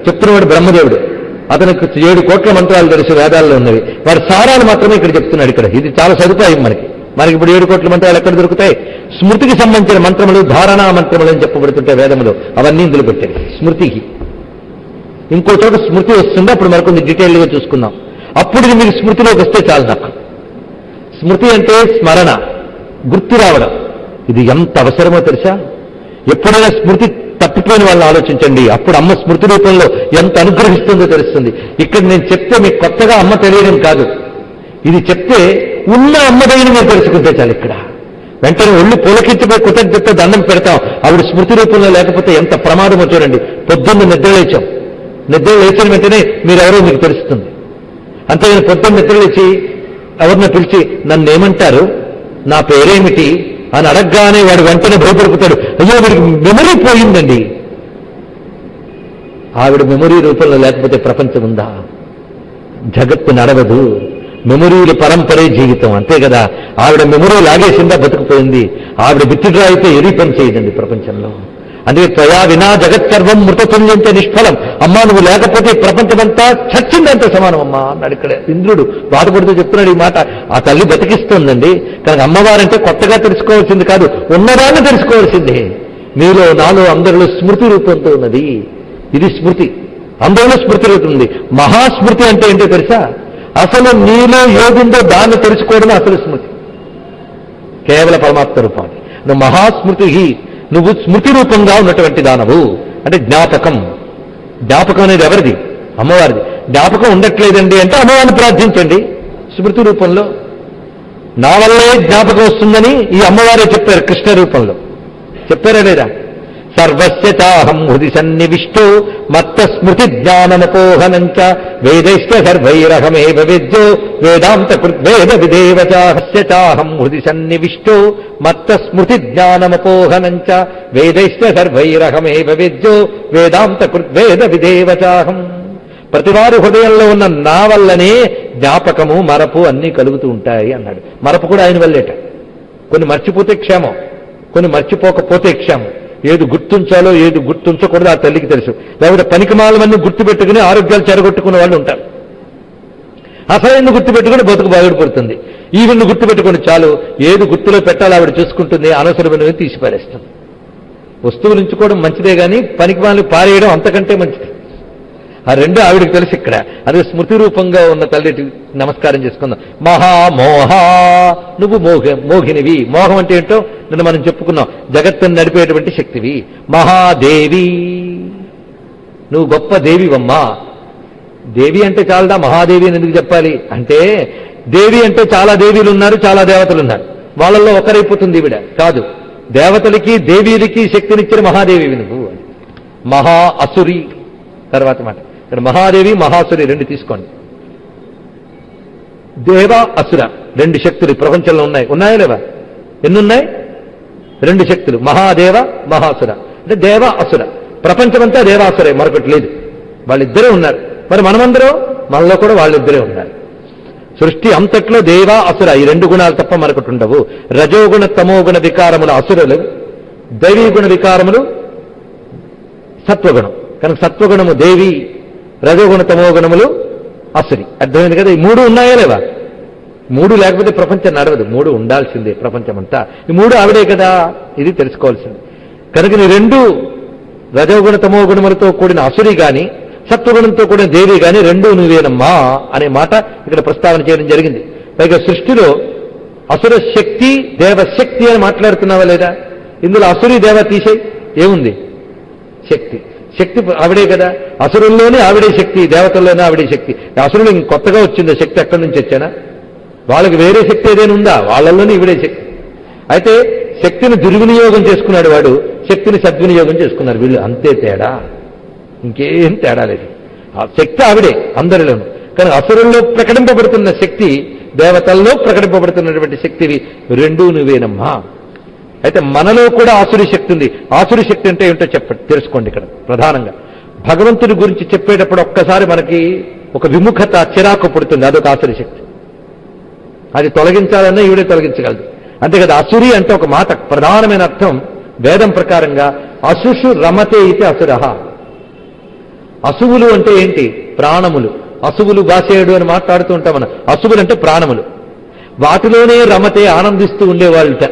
చెప్తున్నవాడు బ్రహ్మదేవుడు. అతనికి 7 కోట్ల మంత్రాలు తెలుసు, వేదాల్లో ఉన్నవి. వాడి సారాలు మాత్రమే ఇక్కడ చెప్తున్నాడు. ఇక్కడ ఇది చాలా సదుపాయం మనకి. ఇప్పుడు 7 కోట్ల మంత్రాలు ఎక్కడ దొరుకుతాయి? స్మృతికి సంబంధించిన మంత్రములు, ధారణా మంత్రములు అని చెప్పబడుతుంటాయి వేదములు. అవన్నీ ఇందులో పెట్టాయి. స్మృతికి ఇంకో చోట స్మృతి వస్తుంది. అప్పుడు మరికొన్ని డీటెయిల్గా చూసుకుందాం. అప్పుడు మీకు స్మృతిలోకి వస్తే చాలు. నాకు స్మృతి అంటే స్మరణ, గుర్తు రావడం. ఇది ఎంత అవసరమో తెలుసా? ఎప్పుడైనా స్మృతి తప్పిపోయిన వాళ్ళని ఆలోచించండి. అప్పుడు అమ్మ స్మృతి రూపంలో ఎంత అనుగ్రహిస్తుందో తెలుస్తుంది. ఇక్కడ నేను చెప్తే మీకు కొత్తగా అమ్మ తెలియడం కాదు. ఇది చెప్తే ఉన్న అమ్మదైన మీరు తెలుసుకుంటే చాలు. ఇక్కడ వెంటనే ఒళ్ళు పులకించిపోయి కృతజ్ఞత దండం పెడతాం. ఆవిడ స్మృతి రూపంలో లేకపోతే ఎంత ప్రమాదమో చూడండి. పొద్దున్న నిద్ర లేచిన వెంటనే మీరెవరో మీకు తెలుస్తుంది. అంతేగాని పొద్దున్న నిద్ర లేచి ఎవరినో పిలిచి నన్ను ఏమంటారు, నా పేరేమిటి అని అడగగానే వాడు వెంటనే భయపడిపోతాడు. అయ్యో వీడికి మెమరీ పోయిందండి. ఆవిడ మెమరీ రూపంలో లేకపోతే ప్రపంచం ఉందా? జగత్తు నడవదు. మెమరీల పరంపరే జీవితం. అంతే కదా. ఆవిడ మెమరీ లాగేసిందా బతుకుపోయింది. ఆవిడ బిత్తిడ్రా అయితే ఎరీ పని చేయదండి ప్రపంచంలో. అందుకే త్వయా వినా జగత్సర్వం మృతతుల్యంతే నిష్ఫలం. అమ్మా నువ్వు లేకపోతే ప్రపంచమంతా చచ్చిందంత సమానం అమ్మా అన్నాడు. ఇక్కడ ఇంద్రుడు బాధపడుతూ చెప్తున్నాడు ఈ మాట. ఆ తల్లి బతికిస్తుందండి. కనుక అమ్మవారంటే కొత్తగా తెలుసుకోవాల్సింది కాదు, ఉన్నదాన్ని తెలుసుకోవాల్సిందే. మీలో నాలో అందరిలో స్మృతి రూపంతో ఉన్నది. ఇది స్మృతి. అందరిలో స్మృతి రూపం ఉంది. మహాస్మృతి అంటే ఏంటో తెలుసా? అసలు నీలో ఏదుందో దాన్ని తెలుసుకోవడమే అసలు స్మృతి. కేవల పరమాత్మ రూపాన్ని. నువ్వు మహాస్మృతి, నువ్వు స్మృతి రూపంగా ఉన్నటువంటి దానవు. అంటే జ్ఞాపకం. జ్ఞాపకం అనేది ఎవరిది? అమ్మవారిది. జ్ఞాపకం ఉండట్లేదండి అంటే అమ్మవారిని ప్రార్థించండి స్మృతి రూపంలో. నా వల్లే జ్ఞాపకం వస్తుందని ఈ అమ్మవారే చెప్పారు కృష్ణ రూపంలో. చెప్పారా లేదా? సర్వస్య చాహం హృది సన్నివిష్టో మత్త స్మృతి జ్ఞానమపోహనంచ వేదైశ్చ సర్వైరహమేవ వేద్యో వేదాంత కృద్వేద విదేవ చాహస్య చాహం హృది సన్నివిష్టో మత్త స్మృతి జ్ఞానమపోహనంచ వేదైశ్చ సర్వైరహమేవ వేద్యో వేదాంత కృద్వేద విదేవ చాహం. ప్రతివారు హృదయంలో ఉన్న నా వల్లనే జ్ఞాపకము, మరపు అన్నీ కలుగుతూ ఉంటాయి అన్నాడు. మరపు కూడా ఆయన వల్లేట. కొన్ని మర్చిపోతే క్షేమం, కొన్ని మర్చిపోకపోతే క్షేమం. ఏది గుర్తుంచాలో ఏది గుర్తుంచకూడదు ఆ తల్లికి తెలుసు. లేకపోతే పనికిమాలవన్నీ గుర్తుపెట్టుకుని ఆరోగ్యాలు చెరగొట్టుకునే వాళ్ళు ఉంటారు. అసలైన గుర్తుపెట్టుకుని బతుకు బాగుపడుతుంది. ఈవెన్ను గుర్తుపెట్టుకుని చాలు, ఏది గుర్తులో పెట్టాలో ఆవిడ చూసుకుంటుంది, అనవసరమైనవి తీసి పారేస్తుంది. వస్తువులు ఉంచుకోవడం మంచిదే కానీ పనికిమాలను పారేయడం అంతకంటే మంచిది. ఆ రెండు ఆవిడికి తెలుసు. ఇక్కడ అదే స్మృతి రూపంగా ఉన్న తల్లి నమస్కారం చేసుకుందాం. మహామోహ, నువ్వు మోహినివి. మోహం అంటే ఏంటో నిన్న మనం చెప్పుకున్నాం, జగత్తును నడిపేటువంటి శక్తివి. మహాదేవి, నువ్వు గొప్ప దేవివమ్మా. దేవి అంటే చాలదా, మహాదేవి అని ఎందుకు చెప్పాలి అంటే, దేవి అంటే చాలా దేవీలు ఉన్నారు, చాలా దేవతలు ఉన్నారు, వాళ్ళల్లో ఒకరైపోతుంది ఈవిడ కాదు. దేవతలకి దేవీలకి శక్తినిచ్చిన మహాదేవి నువ్వు. మహా అసురి తర్వాత మాట. ఇక్కడ మహాదేవి మహాసురి రెండు తీసుకోండి. దేవ అసుర రెండు శక్తులు ప్రపంచంలో ఉన్నాయా లేవా? ఎన్నున్నాయి? రెండు శక్తులు, మహాదేవ మహాసుర. అంటే దేవ అసుర, ప్రపంచమంతా దేవాసురే, మరొకటి లేదు. వాళ్ళిద్దరే ఉన్నారు. మరి మనమందరం, మనలో కూడా వాళ్ళిద్దరే ఉన్నారు. సృష్టి అంతట్లో దేవ అసుర ఈ రెండు గుణాలు తప్ప మరొకటి ఉండవు. రజోగుణ తమోగుణ వికారములు అసురులు, దైవీ గుణ వికారములు సత్వగుణం. కనుక సత్వగుణము దేవి, రజోగుణ తమోగుణములు అసురి. అర్థమైంది కదా? ఈ మూడు ఉన్నాయా లేవా? మూడు లేకపోతే ప్రపంచం నడవదు. మూడు ఉండాల్సిందే ప్రపంచమంతా. ఈ మూడు ఆవిడే కదా, ఇది తెలుసుకోవాల్సింది. కనుక నీ రెండు రజోగుణ తమోగుణములతో కూడిన అసురి గాని సత్వగుణంతో కూడిన దేవి గాని రెండూ నువ్వేనమ్మా అనే మాట ఇక్కడ ప్రస్తావన చేయడం జరిగింది. పైగా సృష్టిలో అసుర శక్తి దేవశక్తి అని మాట్లాడుతున్నావా లేదా? ఇందులో అసురి దేవ తీసేయి, ఏముంది? శక్తి. శక్తి ఆవిడే కదా. అసురుల్లోనే ఆవిడే శక్తి, దేవతల్లోనే ఆవిడే శక్తి. అసురులు కొత్తగా వచ్చిందా శక్తి? ఎక్కడి నుంచి వచ్చానా? వాళ్ళకి వేరే శక్తి ఏదైనా ఉందా? వాళ్ళల్లోనే ఈవిడే శక్తి. అయితే శక్తిని దుర్వినియోగం చేసుకున్నాడు వాడు, శక్తిని సద్వినియోగం చేసుకున్నారు వీళ్ళు. అంతే తేడా, ఇంకేం తేడా లేదు. ఆ శక్తి ఆవిడే అందరిలోనూ. కానీ అసురుల్లో ప్రకటింపబడుతున్న శక్తి, దేవతల్లో ప్రకటింపబడుతున్నటువంటి శక్తివి రెండూ నువ్వేనమ్మా. అయితే మనలో కూడా ఆసురి శక్తి ఉంది. ఆసురి శక్తి అంటే ఏంటో తెలుసుకోండి. ఇక్కడ ప్రధానంగా భగవంతుడి గురించి చెప్పేటప్పుడు ఒక్కసారి మనకి ఒక విముఖత, చిరాకు పుడుతుంది. అదొక ఆసురి శక్తి. అది తొలగించాలన్నా ఈవిడే తొలగించగలదు. అంతే కదా. అసురి అంటే ఒక మాట ప్రధానమైన అర్థం వేదం ప్రకారంగా అసుషు రమతే ఇది అసురహ. అసువులు అంటే ఏంటి? ప్రాణములు. అసువులు బాసేడు అని మాట్లాడుతూ ఉంటాం మనం. అసువులు అంటే ప్రాణములు. వాటిలోనే రమతే ఆనందిస్తూ ఉండేవాళ్ళుట.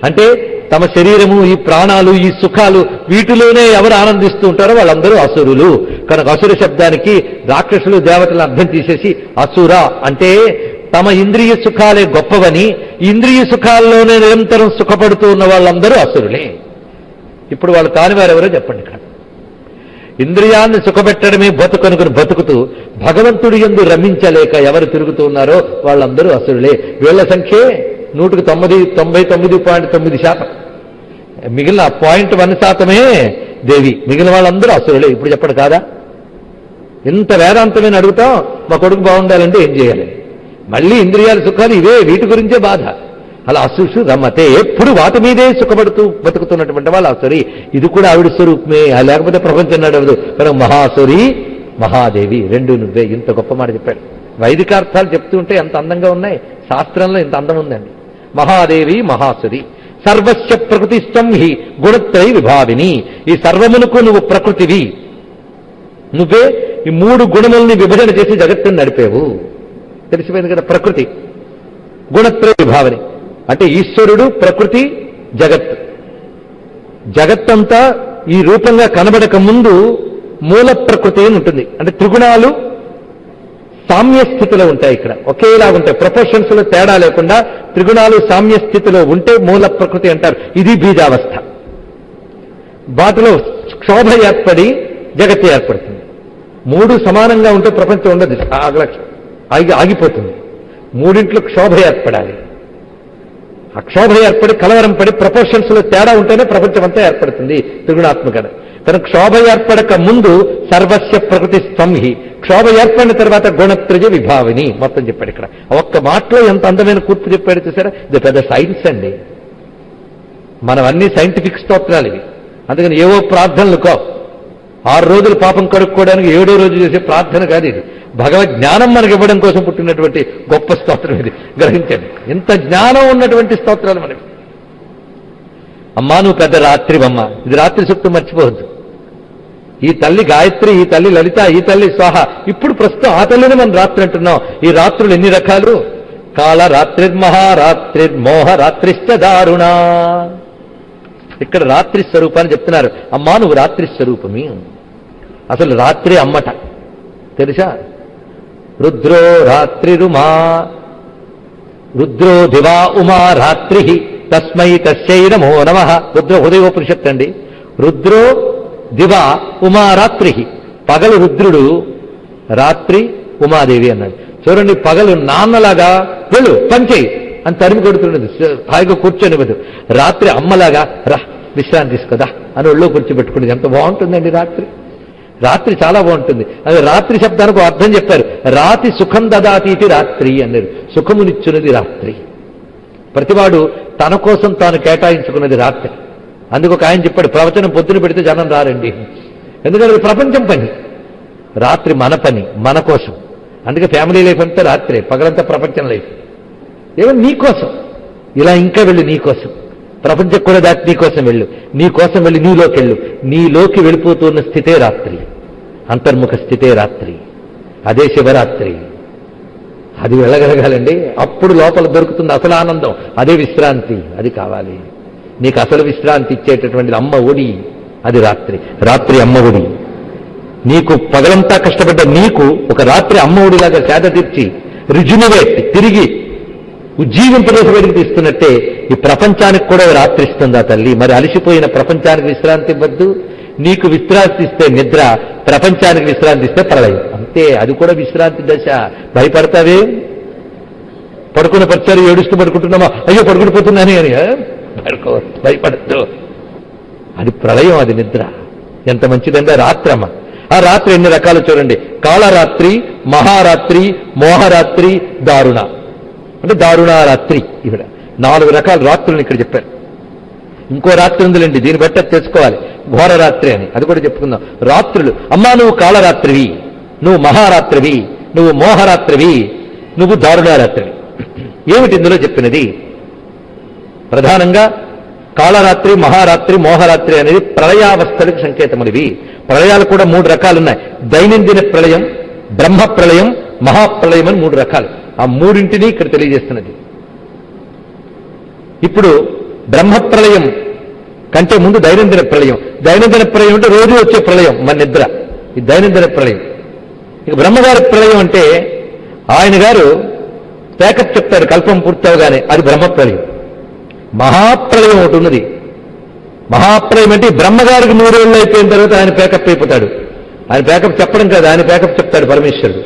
అంటే తమ శరీరము, ఈ ప్రాణాలు, ఈ సుఖాలు, వీటిలోనే ఎవరు ఆనందిస్తూ ఉంటారో వాళ్ళందరూ అసురులు. కనుక అసుర శబ్దానికి రాక్షసులు దేవతలను అర్థం తీసేసి అసుర అంటే తమ ఇంద్రియ సుఖాలే గొప్పవని, ఇంద్రియ సుఖాల్లోనే నిరంతరం సుఖపడుతూ ఉన్న వాళ్ళందరూ అసురులే. ఇప్పుడు వాళ్ళు కాని వారెవరో చెప్పండి. ఇక్కడ ఇంద్రియాన్ని సుఖపెట్టడమే బతుకనుకుని బతుకుతూ భగవంతుడి యందు రమించలేక ఎవరు తిరుగుతూ ఉన్నారో వాళ్ళందరూ అసురులే. వీళ్ల సంఖ్యే 99.9%. మిగిలిన 0.1% దేవి. మిగిలిన వాళ్ళందరూ అసురులే. ఇప్పుడు చెప్పండి కాదా? ఇంత వేదాంతమైన అడుగుతాం, మా కొడుకు బాగుండాలంటే ఏం చేయాలి? మళ్ళీ ఇంద్రియాల సుఖాలు ఇవే, వీటి గురించే బాధ. అలా అసుషు రమతే, ఎప్పుడు వాటి మీదే సుఖపడుతూ బతుకుతున్నటువంటి వాళ్ళు అసురి. ఇది కూడా ఆవిడ స్వరూపమే, లేకపోతే ప్రపంచం నడవదు. కనుక మహాసురి మహాదేవి రెండు నువ్వే. ఇంత గొప్ప మాట చెప్పాడు. వైదికార్థాలు చెప్తూ ఉంటే ఎంత అందంగా ఉన్నాయి. శాస్త్రంలో ఇంత అందం ఉందండి. మహాదేవి మహాసురి. సర్వస్య ప్రకృతిష్టం హి గుణత్రయ విభావిని. ఈ సర్వమునకు నువ్వు ప్రకృతివి. నువ్వే ఈ మూడు గుణముల్ని విభజన చేసి జగత్తుని నడిపేవు. తెలిసిపోయింది కదా. ప్రకృతి, గుణత్రయ విభావని అంటే ఈశ్వరుడు, ప్రకృతి, జగత్. జగత్తంతా ఈ రూపంగా కనబడక ముందు మూల ప్రకృతి అని ఉంటుంది. అంటే త్రిగుణాలు సామ్య స్థితిలో ఉంటాయి. ఇక్కడ ఒకేలా ఉంటాయి. ప్రపోర్షన్స్ లో తేడా లేకుండా త్రిగుణాలు సామ్య స్థితిలో ఉంటే మూల ప్రకృతి అంటారు. ఇది బీజావస్థ. వాటిలో క్షోభ ఏర్పడి జగత్తు ఏర్పడుతుంది. మూడు సమానంగా ఉంటే ప్రపంచం ఉండదు, ఆగిపోతుంది. మూడింట్లో క్షోభ ఏర్పడాలి. ఆ క్షోభ ఏర్పడి కలవరం పడి ప్రపోర్షన్స్ లో తేడా ఉంటేనే ప్రపంచం అంతా ఏర్పడుతుంది త్రిగుణాత్మకత. కనుక క్షోభ ఏర్పడక ముందు సర్వస్య ప్రకృతి స్తంహి, క్షోభ ఏర్పడిన తర్వాత గుణత్రయ విభావిని మొత్తం చెప్పాడు. ఇక్కడ ఒక్క మాటలో ఎంత అందమైన కూర్పు చెప్పాడు చూసారా. ఇది పెద్ద సైన్స్ అండి. మనం అన్ని సైంటిఫిక్ స్తోత్రాలు ఇవి. అందుకని ఏవో ప్రార్థనలు కావు. 6 రోజులు పాపం కడుక్కోవడానికి 7వ రోజు చేసే ప్రార్థన కాదు ఇది. భగవద్ జ్ఞానం మనకి ఇవ్వడం కోసం పుట్టినటువంటి గొప్ప స్తోత్రం ఇది. గ్రహించండి, ఇంత జ్ఞానం ఉన్నటువంటి స్తోత్రాలు మనకి. అమ్మా నువ్వు పెద్ద రాత్రివమ్మ. ఇది రాత్రి సూక్తం మర్చిపోవద్దు. ఈ తల్లి గాయత్రి, ఈ తల్లి లలిత, ఈ తల్లి స్వాహ. ఇప్పుడు ప్రస్తుతం ఆ తల్లిని మనం రాత్రి అంటున్నాం. ఈ రాత్రులు ఎన్ని రకాలు? కాళ రాత్రిర్మహారాత్రిర్మోహ రాత్రిశ్చ దారుణ. ఇక్కడ రాత్రి స్వరూపాన్ని చెప్తున్నారు. అమ్మా నువ్వు రాత్రి స్వరూపమి. అసలు రాత్రి అమ్మట తెలుసా? రుద్రో రాత్రిరుమా, రుద్రో దివా ఉమా రాత్రి తస్మై తస్యై నమో నమః. రుద్ర హృదయోపనిషత్తు అండి. రుద్రో దివా ఉమా రాత్రి. పగలు రుద్రుడు, రాత్రి ఉమాదేవి అన్నాడు. చూడండి, పగలు నాన్నలాగా వెళ్ళు పంచేయి అని తరిమి కొడుతున్నది, హాయిగా కూర్చొనివ్వదు. రాత్రి అమ్మలాగా రా విశ్రాంతి తీసుకోదా అని ఒళ్ళో కూర్చోబెట్టుకునేది. ఎంత బాగుంటుందండి రాత్రి. రాత్రి చాలా బాగుంటుంది. అది రాత్రి శబ్దానికి అర్థం చెప్పారు. రాతి సుఖం దదాతీతి రాత్రి అన్నారు. సుఖమునిచ్చున్నది రాత్రి. ప్రతివాడు తన కోసం తాను కేటాయించుకున్నది రాత్రి. అందుకు ఒక ఆయన చెప్పాడు, ప్రవచనం పొద్దున పెడితే జనం రారండి. ఎందుకంటే ప్రపంచం పని, రాత్రి మన పని, మన కోసం. అందుకే ఫ్యామిలీ లైఫ్ అంతా రాత్రే, పగలంతా ప్రపంచం లైఫ్. ఏమో నీకోసం ఇలా ఇంకా వెళ్ళు, నీకోసం ప్రపంచం కూడా దాటి నీకోసం వెళ్ళు, నీకోసం వెళ్ళి నీలోకి వెళ్ళు. నీలోకి వెళ్ళిపోతున్న స్థితే రాత్రి, అంతర్ముఖ స్థితే రాత్రి. అదే శివరాత్రి. అది వెళ్ళగలగాలండి. అప్పుడు లోపల దొరుకుతుంది అసలు ఆనందం. అదే విశ్రాంతి. అది కావాలి నీకు. అసలు విశ్రాంతి ఇచ్చేటటువంటిది అమ్మ ఒడి. అది రాత్రి. రాత్రి అమ్మ ఒడి. నీకు పగలంతా కష్టపడ్డ నీకు ఒక రాత్రి అమ్మ ఒడిలాగా సేద తీర్చి రిజునివేట్, తిరిగి ఉజ్జీవింపజేసి వెలికి తీస్తున్నట్టే ఈ ప్రపంచానికి కూడా రాత్రి ఇస్తుంది ఆ తల్లి. మరి అలసిపోయిన ప్రపంచానికి విశ్రాంతి ఇవ్వద్దు. నీకు విశ్రాంతి ఇస్తే నిద్ర, ప్రపంచానికి విశ్రాంతి ఇస్తే ప్రళయం. అంతే, అది కూడా విశ్రాంతి దశ. భయపడతావే? పడుకున్న పరిచయం ఏడుస్తూ పడుకుంటున్నామా, అయ్యో పడుకునిపోతున్నానే అని భయపడద్దు. అది ప్రళయం, అది నిద్ర. ఎంత మంచిదంటే రాత్రమ్మ. ఆ రాత్రి ఎన్ని రకాలు చూడండి. కాళరాత్రి, మహారాత్రి, మోహరాత్రి, దారుణ అంటే దారుణారాత్రి. ఇక్కడ 4 రకాల రాత్రులను ఇక్కడ చెప్పారు. ఇంకో రాత్రి ఉందిలేండి, దీన్ని బట్టి తెలుసుకోవాలి. ఘోరరాత్రి అని, అది కూడా చెప్పుకుందాం. రాత్రులు. అమ్మా నువ్వు కాళరాత్రివి, నువ్వు మహారాత్రివి, నువ్వు మోహరాత్రివి, నువ్వు దారుణారాత్రివి. ఏమిటి ఇందులో చెప్పినది? ప్రధానంగా కాళరాత్రి, మహారాత్రి, మోహరాత్రి అనేది ప్రళయావస్థలకు సంకేతములివి. ప్రళయాలు కూడా 3 రకాలున్నాయి. దైనందిన ప్రళయం, బ్రహ్మ ప్రళయం, మహాప్రళయం అని 3 రకాలు. ఆ 3ంటిని ఇక్కడ తెలియజేస్తున్నది. ఇప్పుడు బ్రహ్మప్రళయం కంటే ముందు దైనందిన ప్రళయం. దైనందిన ప్రళయం అంటే రోజు వచ్చే ప్రళయం, మన నిద్ర. ఈ దైనందిన ప్రళయం. ఇక బ్రహ్మగారి ప్రళయం అంటే ఆయన గారు ప్యాకప్ చెప్తారు కల్పం పూర్తవగానే, అది బ్రహ్మప్రళయం. మహాప్రళయం ఒకటి ఉన్నది. మహాప్రళయం అంటే బ్రహ్మగారికి 100 ఏళ్ళు అయిపోయిన తర్వాత ఆయన ప్యాకప్ అయిపోతాడు. ఆయన ప్యాకప్ చెప్పడం కాదు, ఆయన ప్యాకప్ చెప్తాడు పరమేశ్వరుడు.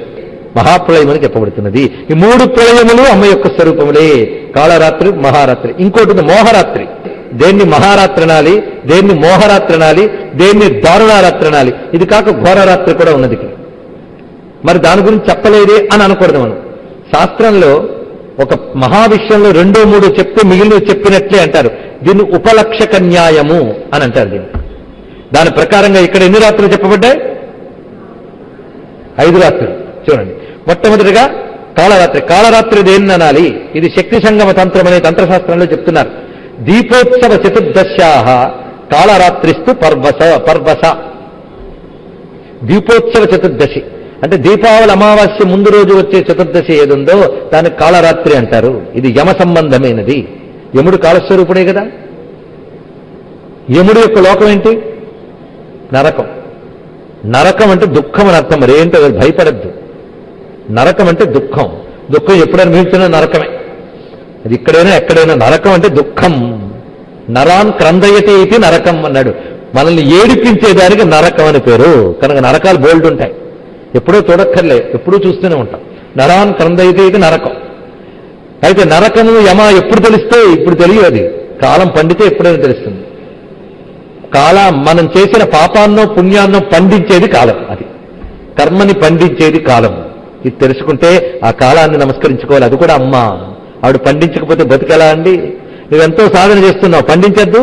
మహాప్రళయం అని చెప్పబడుతున్నది. ఈ 3 ప్రళయములు అమ్మ యొక్క స్వరూపములే. కాళరాత్రి, మహారాత్రి. ఇంకోటి మోహరాత్రి. దేన్ని మహారాత్రి అనాలి, దేన్ని మోహరాత్రి అనాలి, దేన్ని దారుణారాత్రి అనాలి. ఇది కాక ఘోరరాత్రి కూడా ఉన్నది. మరి దాని గురించి చెప్పలేదే అని అనకూడదు మనం. శాస్త్రంలో ఒక మహావిషయంలో 2, 3 చెప్తే మిగిలిన చెప్పినట్లే అంటారు. దీన్ని ఉపలక్షక న్యాయము అని అంటారు. దీన్ని దాని ప్రకారంగా ఇక్కడ ఎన్ని రాత్రులు చెప్పబడ్డాయి? 5 రాత్రులు. చూడండి, మొట్టమొదటిగా కాళరాత్రి. కాళరాత్రి దేన్ని అనాలి? ఇది శక్తి సంగమ తంత్రం అనే తంత్రశాస్త్రంలో చెప్తున్నారు. దీపోత్సవ చతుర్దశ్యాః కాళరాత్రిస్తు పర్వస. దీపోత్సవ చతుర్దశి అంటే దీపావళి అమావాస్య ముందు రోజు వచ్చే చతుర్దశి ఏదుందో దాన్ని కాళరాత్రి అంటారు. ఇది యమ సంబంధమైనది. యముడు కాళస్వరూపుడే కదా. యముడు యొక్క లోకం ఏంటి? నరకం. నరకం అంటే దుఃఖం అని అర్థం. మరి ఏంటో భయపడద్దు. నరకం అంటే దుఃఖం. దుఃఖం ఎప్పుడు అనుభవించినా నరకమే. అది ఇక్కడైనా ఎక్కడైనా నరకం అంటే దుఃఖం. నరాన్ క్రందయతే ఇది నరకం అన్నాడు. మనల్ని ఏడిపించేదానికి నరకం అని పేరు. కనుక నరకాలు బోల్డ్ ఉంటాయి. ఎప్పుడూ చూడక్కర్లే, ఎప్పుడూ చూస్తూనే ఉంటాం. నరాన్ క్రందయతే ఇది నరకం. అయితే నరకము యమ ఎప్పుడు తెలిస్తే? ఇప్పుడు తెలియదు. కాలం పండితే ఎప్పుడైనా తెలుస్తుంది. మనం చేసిన పాపాన్నో పుణ్యాన్నో పండించేది కాలం. అది కర్మని పండించేది కాలం. ఇది తెలుసుకుంటే ఆ కాలాన్ని నమస్కరించుకోవాలి. అది కూడా అమ్మ. ఆవిడ పండించకపోతే బతికెలా అండి? నువ్వెంతో సాధన చేస్తున్నావు, పండించద్దు.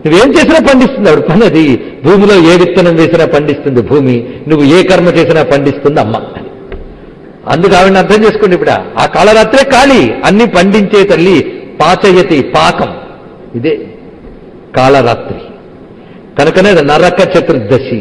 నువ్వేం చేసినా పండిస్తుంది ఆవిడ పని. అది భూమిలో ఏ విత్తనం వేసినా పండిస్తుంది భూమి. నువ్వు ఏ కర్మ చేసినా పండిస్తుంది అమ్మ. అందుకు ఆవిడని అర్థం చేసుకోండి. ఇప్పుడు ఆ కాళరాత్రే కాళీ, అన్ని పండించే తల్లి. పాచయతి, పాకం. ఇదే కాళరాత్రి. కనుకనే నరక చతుర్దశి.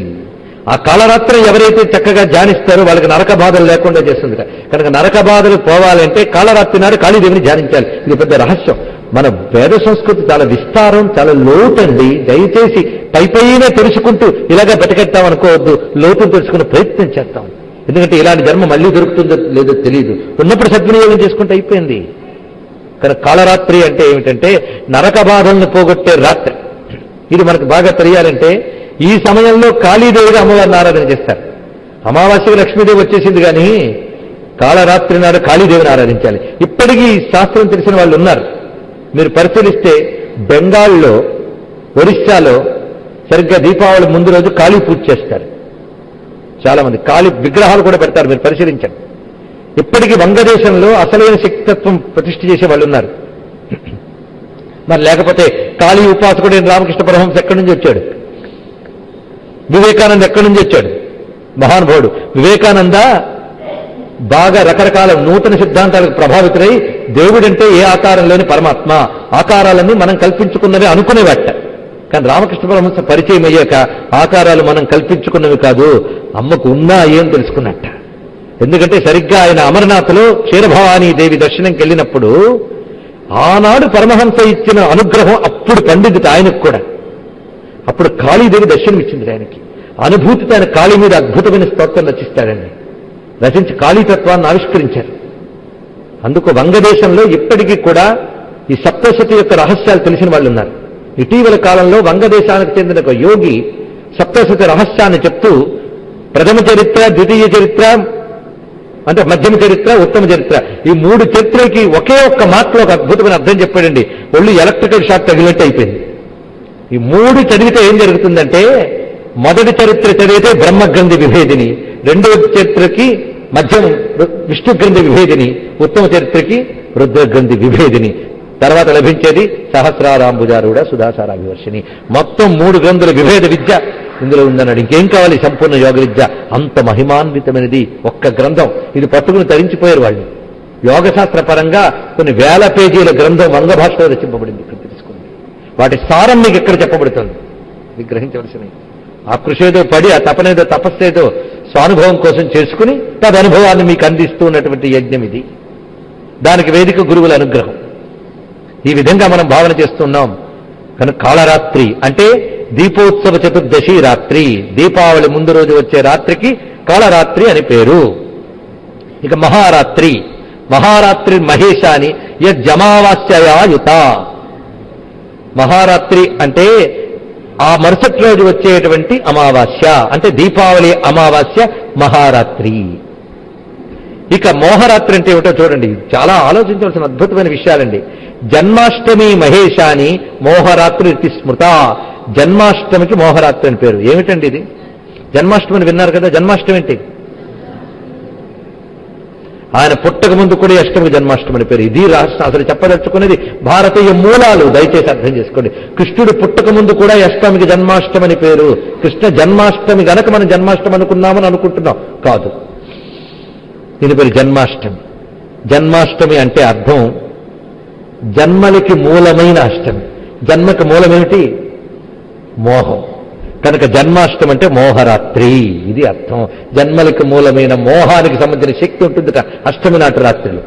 ఆ కాళరాత్రి ఎవరైతే చక్కగా ధ్యానిస్తారో వాళ్ళకి నరక బాధలు లేకుండా చేస్తుంది. కనుక నరక బాధలు పోవాలంటే కాళరాత్రి నాడు కాళీదేవిని ధ్యానించాలి. ఇది పెద్ద రహస్యం. మన వేద సంస్కృతి చాలా విస్తారం, చాలా లోతండి. దయచేసి పైపైనే తెలుసుకుంటూ ఇలాగా బతికెత్తాం అనుకోవద్దు. లోతును తెలుసుకునే ప్రయత్నం చేస్తాం. ఎందుకంటే ఇలాంటి జన్మ మళ్ళీ దొరుకుతుందో లేదో తెలియదు. ఉన్నప్పుడు సద్వినియోగం చేసుకుంటే అయిపోయింది. కనుక కాళరాత్రి అంటే ఏమిటంటే నరక బాధలను పోగొట్టే రాత్రి. ఇది మనకు బాగా తెలియాలంటే ఈ సమయంలో కాళీదేవిగా అమ్మవారిని ఆరాధన చేస్తారు. అమావాస్యకి లక్ష్మీదేవి వచ్చేసింది, కానీ కాళరాత్రి నాడు కాళీదేవిని ఆరాధించాలి. ఇప్పటికీ శాస్త్రం తెలిసిన వాళ్ళు ఉన్నారు. మీరు పరిశీలిస్తే బెంగాల్లో, ఒరిస్సాలో సరిగ్గా దీపావళి ముందు రోజు కాళీ పూజ చేస్తారు. చాలా మంది కాళీ విగ్రహాలు కూడా పెడతారు. మీరు పరిశీలించండి. ఇప్పటికీ వంగదేశంలో అసలైన శక్తితత్వం ప్రతిష్ఠ చేసే వాళ్ళు ఉన్నారు. మరి లేకపోతే కాళీ ఉపాసకుడు రామకృష్ణ పరమహంస ఎక్కడి నుంచి వచ్చాడు? వివేకానంద ఎక్కడి నుంచి వచ్చాడు? మహానుభావుడు వివేకానంద బాగా రకరకాల నూతన సిద్ధాంతాలకు ప్రభావితులై దేవుడంటే ఏ ఆకారంలోని పరమాత్మ, ఆకారాలన్నీ మనం కల్పించుకున్నవి అనుకునేవాట. కానీ రామకృష్ణ పరమహంస పరిచయం అయ్యాక ఆకారాలు మనం కల్పించుకున్నవి కాదు, అమ్మకు ఉన్నాయే అని తెలుసుకున్నట్ట. ఎందుకంటే సరిగ్గా ఆయన అమర్నాథ్లో క్షీరభవానీ దేవి దర్శనంకి వెళ్ళినప్పుడు ఆనాడు పరమహంస ఇచ్చిన అనుగ్రహం అప్పుడు పండింది ఆయనకు కూడా. అప్పుడు కాళీదేవి దర్శనం ఇచ్చింది ఆయనకి. అనుభూతితో ఆయన కాళీ మీద అద్భుతమైన స్తోత్రం రచిస్తాడండి. రచించి కాళీతత్వాన్ని ఆవిష్కరించారు. అందుకు వంగదేశంలో ఇప్పటికీ కూడా ఈ సప్తశతి యొక్క రహస్యాలు తెలిసిన వాళ్ళు ఉన్నారు. ఇటీవల కాలంలో వంగదేశానికి చెందిన ఒక యోగి సప్తశతి రహస్యాన్ని చెప్తూ ప్రథమ చరిత్ర, ద్వితీయ చరిత్ర, అంటే మధ్యమ చరిత్ర, ఉత్తమ చరిత్ర, ఈ 3 చరిత్రకి ఒకే ఒక్క మాటలో ఒక అద్భుతమైన అర్థం చెప్పాడండి. ఒళ్ళు ఎలక్ట్రికల్ షాక్ తగిలినట్టు అయిపోయింది. ఈ 3 చదివితే ఏం జరుగుతుందంటే, మొదటి చరిత్ర చదివితే బ్రహ్మగ్రంథి విభేదిని, రెండవ చరిత్రకి మధ్యం విష్ణుగ్రంథి విభేదిని, ఉత్తమ చరిత్రకి రుద్రగ్రంథి విభేదిని, తర్వాత లభించేది సహస్రారాంబుజారూఢ సుధాసారాభివర్షిణి. మొత్తం 3 గ్రంథుల విభేద విద్య ఇందులో ఉందన్నాడు. ఇంకేం కావాలి? సంపూర్ణ యోగ విద్య. అంత మహిమాన్వితమైనది ఒక్క గ్రంథం. ఇది పట్టుకుని తరించిపోయారు వాళ్ళు. యోగశాస్త్ర పరంగా కొన్ని వేల పేజీల గ్రంథం వంగ భాషలో రచింపబడింది. ఇక్కడ తెలుసుకోండి. వాటి సారం మీకు ఎక్కడ చెప్పబడుతుంది విగ్రహించవలసినవి. ఆ కృషేదో పడి, ఆ తపనేదో తపస్సేదో స్వానుభవం కోసం చేసుకుని తదనుభవాన్ని మీకు అందిస్తూ ఉన్నటువంటి యజ్ఞం ఇది. దానికి వేదిక గురువుల అనుగ్రహం. ఈ విధంగా మనం భావన చేస్తున్నాం. కనుక కాళరాత్రి అంటే దీపోత్సవ చతుర్దశి రాత్రి, దీపావళి ముందు రోజు వచ్చే రాత్రికి కాళరాత్రి అని పేరు. ఇక మహారాత్రి, మహారాత్రి మహేశాని యజ్జమావాస్యయాయుత. మహారాత్రి అంటే ఆ మరుసటి రోజు వచ్చేటువంటి అమావాస్య, అంటే దీపావళి అమావాస్య మహారాత్రి. ఇక మోహరాత్రి అంటే ఏమిటో చూడండి. చాలా ఆలోచించవలసిన అద్భుతమైన విషయాలండి. జన్మాష్టమి మహేశాని మోహరాత్రి ఇది స్మృత. జన్మాష్టమికి మోహరాత్రి అని పేరు. ఏమిటండి ఇది? జన్మాష్టమిని విన్నారు కదా. జన్మాష్టమి ఏంటి? ఆయన పుట్టక ముందు కూడా అష్టమికి జన్మాష్టమి అని పేరు. ఇది రాష్ట్రం అసలు చెప్పదలుచుకునేది భారతీయ మూలాలు. దయచేసి అర్థం చేసుకోండి. కృష్ణుడు పుట్టక ముందు కూడా అష్టమికి జన్మాష్టమి అని పేరు. కృష్ణ జన్మాష్టమి గనక మనం జన్మాష్టమి అనుకున్నామని అనుకుంటున్నాం. కాదు, దీని పేరు జన్మాష్టమి. జన్మాష్టమి అంటే అర్థం జన్మలకి మూలమైన అష్టమి. జన్మకి మూలమేమిటి? మోహం. కనుక జన్మాష్టమి అంటే మోహరాత్రి, ఇది అర్థం. జన్మలకి మూలమైన మోహానికి సంబంధించిన శక్తి ఉంటుందిట అష్టమి నాటి రాత్రులు.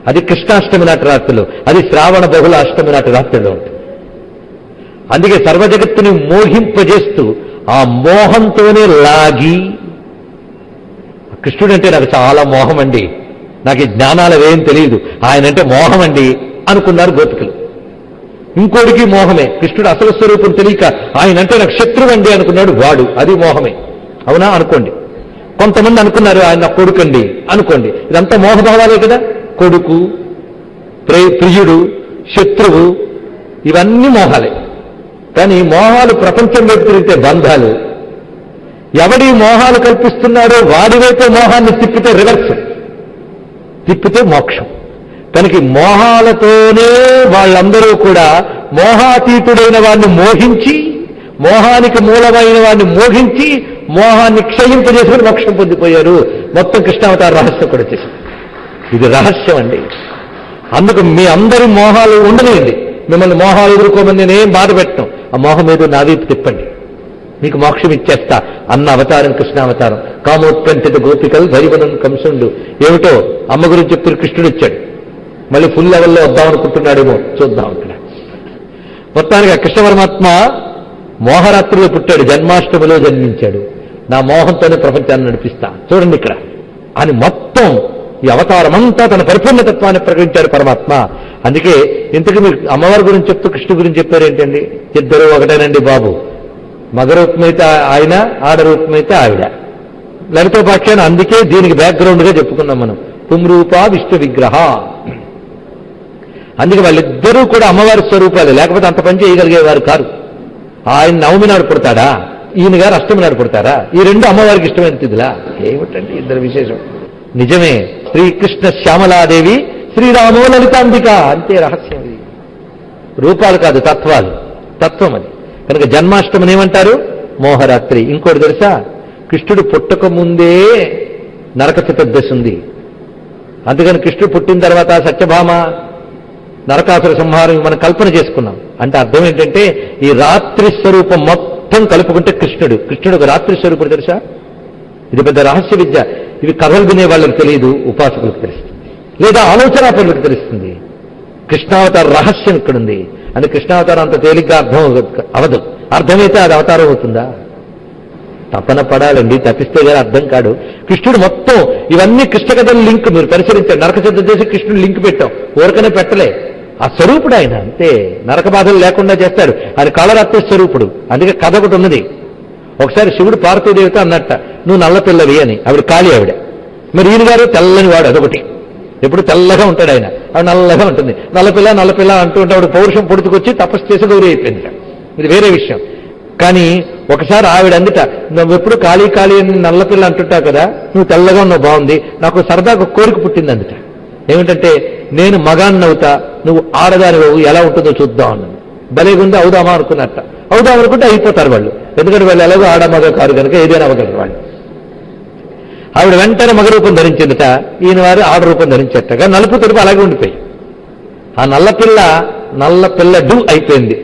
అది కృష్ణాష్టమి నాటి రాత్రులు, అది శ్రావణ బహుళ అష్టమి నాటి రాత్రులు ఉంటుంది. అందుకే సర్వజగత్తుని మోహింపజేస్తూ ఆ మోహంతోనే లాగి, కృష్ణుడు అంటే నాకు చాలా మోహం అండి, నాకు ఈ జ్ఞానాలు ఏం తెలియదు, ఆయన అంటే మోహం అండి అనుకున్నారు గోపికలు. ఇంకోటికి మోహమే. కృష్ణుడు అసలు స్వరూపం తెలియక ఆయన అంటే నాకు శత్రువు అండి అనుకున్నాడు వాడు, అది మోహమే. అవునా? అనుకోండి. కొంతమంది అనుకున్నారు ఆయన నా కొడుకండి అనుకోండి. ఇదంతా మోహభావాలే కదా. కొడుకు, ప్రియుడు, శత్రువు, ఇవన్నీ మోహాలే. కానీ మోహాలు ప్రపంచంలో తిరిగితే బంధాలు. ఎవడి మోహాలు కల్పిస్తున్నాడో వాడి వైపు మోహాన్ని తిప్పితే రివర్స్, తిప్పితే మోక్షం. కనుక మోహాలతోనే వాళ్ళందరూ కూడా మోహాతీతుడైన వాడిని మోహించి, మోహానికి మూలమైన వాడిని మోహించి, మోహాన్ని క్షయింపజేసుకుని మోక్షం పొందిపోయారు. మొత్తం కృష్ణావతార రహస్యం కూడా చేసింది. ఇది రహస్యం అండి. అందుకు మీ అందరి మోహాలు ఉండలేండి. మిమ్మల్ని మోహాలు ఎదుర్కోమని నేనేం బాధ పెట్టను. ఆ మోహం ఏదో నా వైపు తిప్పండి, మీకు మోక్షం ఇచ్చేస్తా అన్న అవతారం కృష్ణావతారం. కామోత్కంఠిత గోపికలు భరివనం కంసుండు. ఏమిటో అమ్మ గురించి చెప్తున్న కృష్ణుడు ఇచ్చాడు. మళ్ళీ ఫుల్ లెవెల్లో వద్దామనుకుంటున్నాడేమో, చూద్దాం ఇక్కడ. మొత్తానికి కృష్ణ పరమాత్మ మోహరాత్రిలో పుట్టాడు, జన్మాష్టమిలో జన్మించాడు. నా మోహంతోనే ప్రపంచాన్ని నడిపిస్తా చూడండి ఇక్కడ అని మొత్తం ఈ అవతారం అంతా తన పరిపూర్ణతత్వాన్ని ప్రకటించాడు పరమాత్మ. అందుకే ఇంతకు మీరు అమ్మవారి గురించి చెప్తూ కృష్ణు గురించి చెప్పారేంటండి? ఇద్దరు ఒకటేనండి బాబు, మగ రూపమైతే ఆయన, ఆడ రూపమైతే ఆవిడ. లలితోపాఖ్యాన అందుకే దీనికి బ్యాక్గ్రౌండ్గా చెప్పుకున్నాం మనం, పుంరూప విష్ణు విగ్రహ. అందుకే వాళ్ళిద్దరూ కూడా అమ్మవారి స్వరూపాలే, లేకపోతే అంత పని చేయగలిగేవారు కారు. ఆయన నవమి నాడు పుడతాడా, ఈయన గారు అష్టమి నాడు పుడతారా? ఈ రెండు అమ్మవారికి ఇష్టమైన తిథులా? ఏమిటండి ఇద్దరు విశేషం. నిజమే, శ్రీకృష్ణ శ్యామలాదేవి, శ్రీరామో లలితాంబిక, అంతే రహస్యం. ఇది రూపాలు కాదు, తత్వాలు, తత్వం అది. కనుక జన్మాష్టమిని ఏమంటారు? మోహరాత్రి. ఇంకోటి తెలుసా, కృష్ణుడు పుట్టక ముందే నరక చతుర్దశి ఉంది. అందుకని కృష్ణుడు పుట్టిన తర్వాత సత్యభామ నరకాసుర సంహారం మనం కల్పన చేసుకున్నాం. అంటే అర్థం ఏంటంటే ఈ రాత్రి స్వరూపం మొత్తం కలుపుకుంటే కృష్ణుడు ఒక రాత్రి స్వరూపుడు. తెలుసా, ఇది పెద్ద రహస్య విద్య. ఇవి కథలు వినే వాళ్ళకి తెలియదు, ఉపాసకులకు తెలుస్తుంది, లేదా ఆలోచనాపరులకు తెలుస్తుంది. కృష్ణావతార రహస్యం ఇక్కడుంది. అని కృష్ణావతారం అంత తేలిగ్గా అర్థం అవదు. అర్థమైతే అది అవతారం అవుతుందా? తపన పడాలండి, తప్పిస్తే గారు అర్థం కాడు. కృష్ణుడు మొత్తం ఇవన్నీ కృష్ణ కథల లింక్ మీరు పరిశీలించారు. నరక చతుర్దశి కృష్ణుడు లింక్ పెట్టాం, ఊరకనే పెట్టలే. ఆ స్వరూపుడు ఆయన, అంతే. నరక బాధలు లేకుండా చేస్తాడు. ఆయన కాళరాత్రి స్వరూపుడు. అందుకే కథ ఒకటి ఉన్నది. ఒకసారి శివుడు పార్వతీదేవితో అన్నట్ట, నువ్వు నల్ల పిల్లవి అని. ఆవిడ కాళీ ఆవిడ. మరి ఈయన గారు తెల్లని వాడు, అదొకటి. ఎప్పుడు తెల్లగా ఉంటాడు ఆయన, ఆవిడ నల్లగా ఉంటుంది. నల్లపిల్ల అంటూ ఉంటే ఆవిడ పౌరుషం పొడుచుకొచ్చి తపస్సు చేసి గౌరీ అయిపోయింది. ఇది వేరే విషయం. కానీ ఒకసారి ఆవిడ అందుట, నువ్వు ఎప్పుడు ఖాళీ అని నల్లపిల్ల అంటుంటావు కదా, నువ్వు తెల్లగా ఉన్నావు, బాగుంది, నాకు సరదాగా కోరిక పుట్టింది అందుట. ఏమిటంటే నేను మగాన్నవుతా, నువ్వు ఆడదాని ఎలా ఉంటుందో చూద్దాం అన్నది. భలేగుంది, అవుదామా అనుకున్నట్ట. అవుదాం అనుకుంటే అయిపోతారు వాళ్ళు, ఎందుకంటే వాళ్ళు ఎలాగో ఆడ మగ కారు కనుక ఏదైనా అవ్వగలరు వాళ్ళు. ఆవిడ వెంటనే మగ రూపం ధరించిందట, ఈయన వారు ఆడ రూపం ధరించేటగా నలుపు తెలుపు అలాగే ఉండిపోయి. ఆ నల్లపిల్ల అయిపోయింది.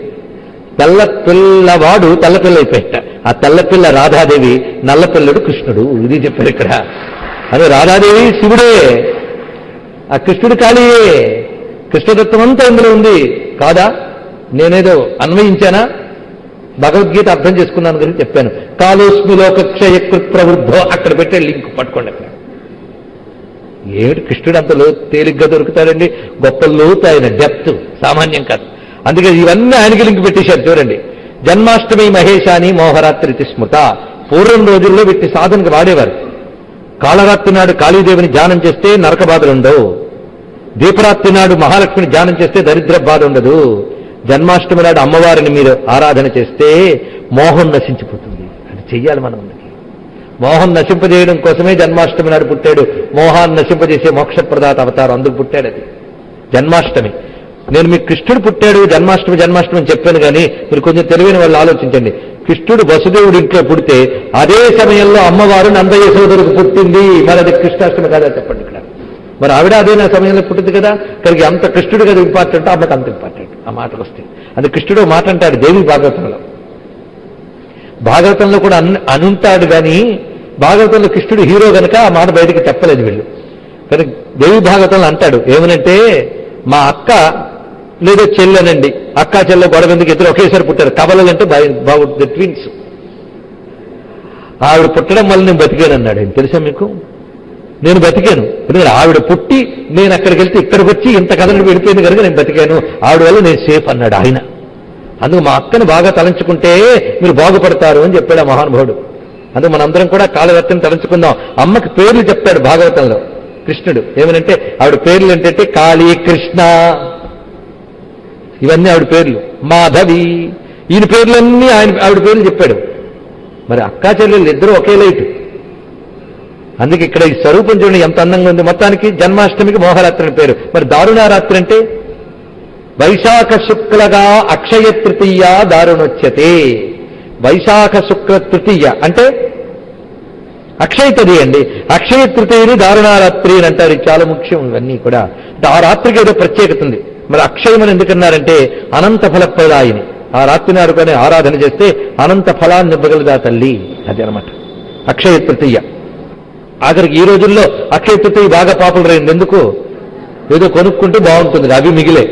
తెల్లపిల్లవాడు తెల్లపిల్ల అయిపోయాట. ఆ తెల్లపిల్ల రాధాదేవి, నల్లపిల్లడు కృష్ణుడు. ఇది చెప్పారు ఇక్కడ. అదే రాధాదేవి శివుడే, ఆ కృష్ణుడు కాళీయే. కృష్ణతత్వం అంతా ఇందులో ఉంది కాదా? నేనేదో అన్వయించానా? భగవద్గీత అర్థం చేసుకున్నాను గురించి చెప్పాను. కాలోస్మి లోకక్షయకృత్ ప్రవృద్ధో, అక్కడ పెట్టే లింక్ పట్టుకోండి. అక్కడ ఏమిటి కృష్ణుడు అంత తేలిగ్గా దొరుకుతాడండి? గొప్ప లోతు ఆయన, డెప్త్ సామాన్యం కాదు. అందుకే ఇవన్నీ ఆయనకి లింక్ పెట్టేశారు. చూడండి, జన్మాష్టమి మహేశాని మోహరాత్రి స్మృత. పూర్వం రోజుల్లో వీటి సాధనకు వాడేవారు. కాళరాత్రి నాడు కాళీదేవిని ధ్యానం చేస్తే నరక బాధలు ఉండవు. దీపరాత్రి నాడు మహాలక్ష్మిని ధ్యానం చేస్తే దరిద్ర బాధ ఉండదు. జన్మాష్టమి నాడు అమ్మవారిని మీరు ఆరాధన చేస్తే మోహం నశించిపోతుంది. అది చెయ్యాలి మనం. మోహం నశింపజేయడం కోసమే జన్మాష్టమి నాడు పుట్టాడు. మోహాన్ని నశింపజేసే మోక్షప్రదాత అవతారం, అందుకు పుట్టాడు. అది జన్మాష్టమి. నేను మీకు కృష్ణుడు పుట్టాడు జన్మాష్టమి అని చెప్పాను, కానీ మీరు కొంచెం తెలివైన వాళ్ళు ఆలోచించండి. కృష్ణుడు వసుదేవుడి ఇంట్లో పుడితే అదే సమయంలో అమ్మవారు నందయశోదరికి పుట్టింది. మరి అది కృష్ణాష్టమి కాదా చెప్పండి ఇక్కడ? మరి ఆవిడ అదే నా సమయంలో పుట్టింది కదా. కనుక అంత కృష్ణుడు కదా ఇంపార్టెంట్, అమ్మకి అంత ఇంపార్టెంట్. ఆ మాటకు వస్తే అది కృష్ణుడు మాట అంటాడు దేవి భాగవతంలో కూడా అనుంటాడు. కానీ భాగవతంలో కృష్ణుడు హీరో గనక ఆ మాట బయటికి చెప్పలేదు వీళ్ళు. కానీ దేవి భాగవతంలో అంటాడు ఏమనంటే, మా అక్క లేదా చెల్లెనండి, అక్క చెల్లె గొడవ ఎందుకు, ఇద్దరు ఒకేసారి పుట్టారు. కబలంటే బాగుంటుంది, ట్విన్స్. ఆవిడ పుట్టడం వల్ల నేను బతికాను అన్నాడు. ఏం తెలుసా మీకు? నేను బతికాను ఎందుకంటే ఆవిడ పుట్టి నేను అక్కడికి వెళ్తే ఇక్కడికి వచ్చి ఇంత కథను వెళ్ళిపోయింది కనుక నేను బతికాను, ఆవిడ వల్ల నేను సేఫ్ అన్నాడు ఆయన. అందుకు మా అక్కను బాగా తలంచుకుంటే మీరు బాగుపడతారు అని చెప్పాడు ఆ మహానుభావుడు. అందుకు మనందరం కూడా కాళరాత్రిని తలంచుకుందాం. అమ్మకి పేర్లు చెప్తాడు భాగవతంలో కృష్ణుడు. ఏమనంటే ఆవిడ పేర్లు ఏంటంటే కాళీ, కృష్ణ, ఇవన్నీ ఆవిడ పేర్లు. మాధవి, ఈయన పేర్లన్నీ ఆవిడ పేర్లు చెప్పాడు. మరి అక్కా చెల్లెళ్ళు ఇద్దరు ఒకే లైట్. అందుకే ఇక్కడ ఈ స్వరూపం చూడండి ఎంత అందంగా ఉంది. మొత్తానికి జన్మాష్టమికి మోహరాత్రి అని పేరు. మరి దారుణారాత్రి అంటే వైశాఖ శుక్లగా అక్షయ తృతీయ దారుణోచ్యతే. వైశాఖ శుక్ల తృతీయ అంటే అక్షయ తృతీయ అండి. అక్షయ తృతీయని దారుణారాత్రి అని అంటారు. ఇది చాలా ముఖ్యం. ఇవన్నీ కూడా ఆ రాత్రికి ఏదో ప్రత్యేకత ఉంది. మరి అక్షయమని ఎందుకన్నారంటే అనంత ఫలప్రదాయిని. ఆ రాత్రి నాడు కానీ ఆరాధన చేస్తే అనంత ఫలాన్ని ఇవ్వగలదా తల్లి. అది అనమాట అక్షయ తృతీయ. ఆఖరికి ఈ రోజుల్లో అక్షయ తృతీయ బాగా పాపులర్ అయింది. ఎందుకు? ఏదో కొనుక్కుంటే బాగుంటుంది, అవి మిగిలే.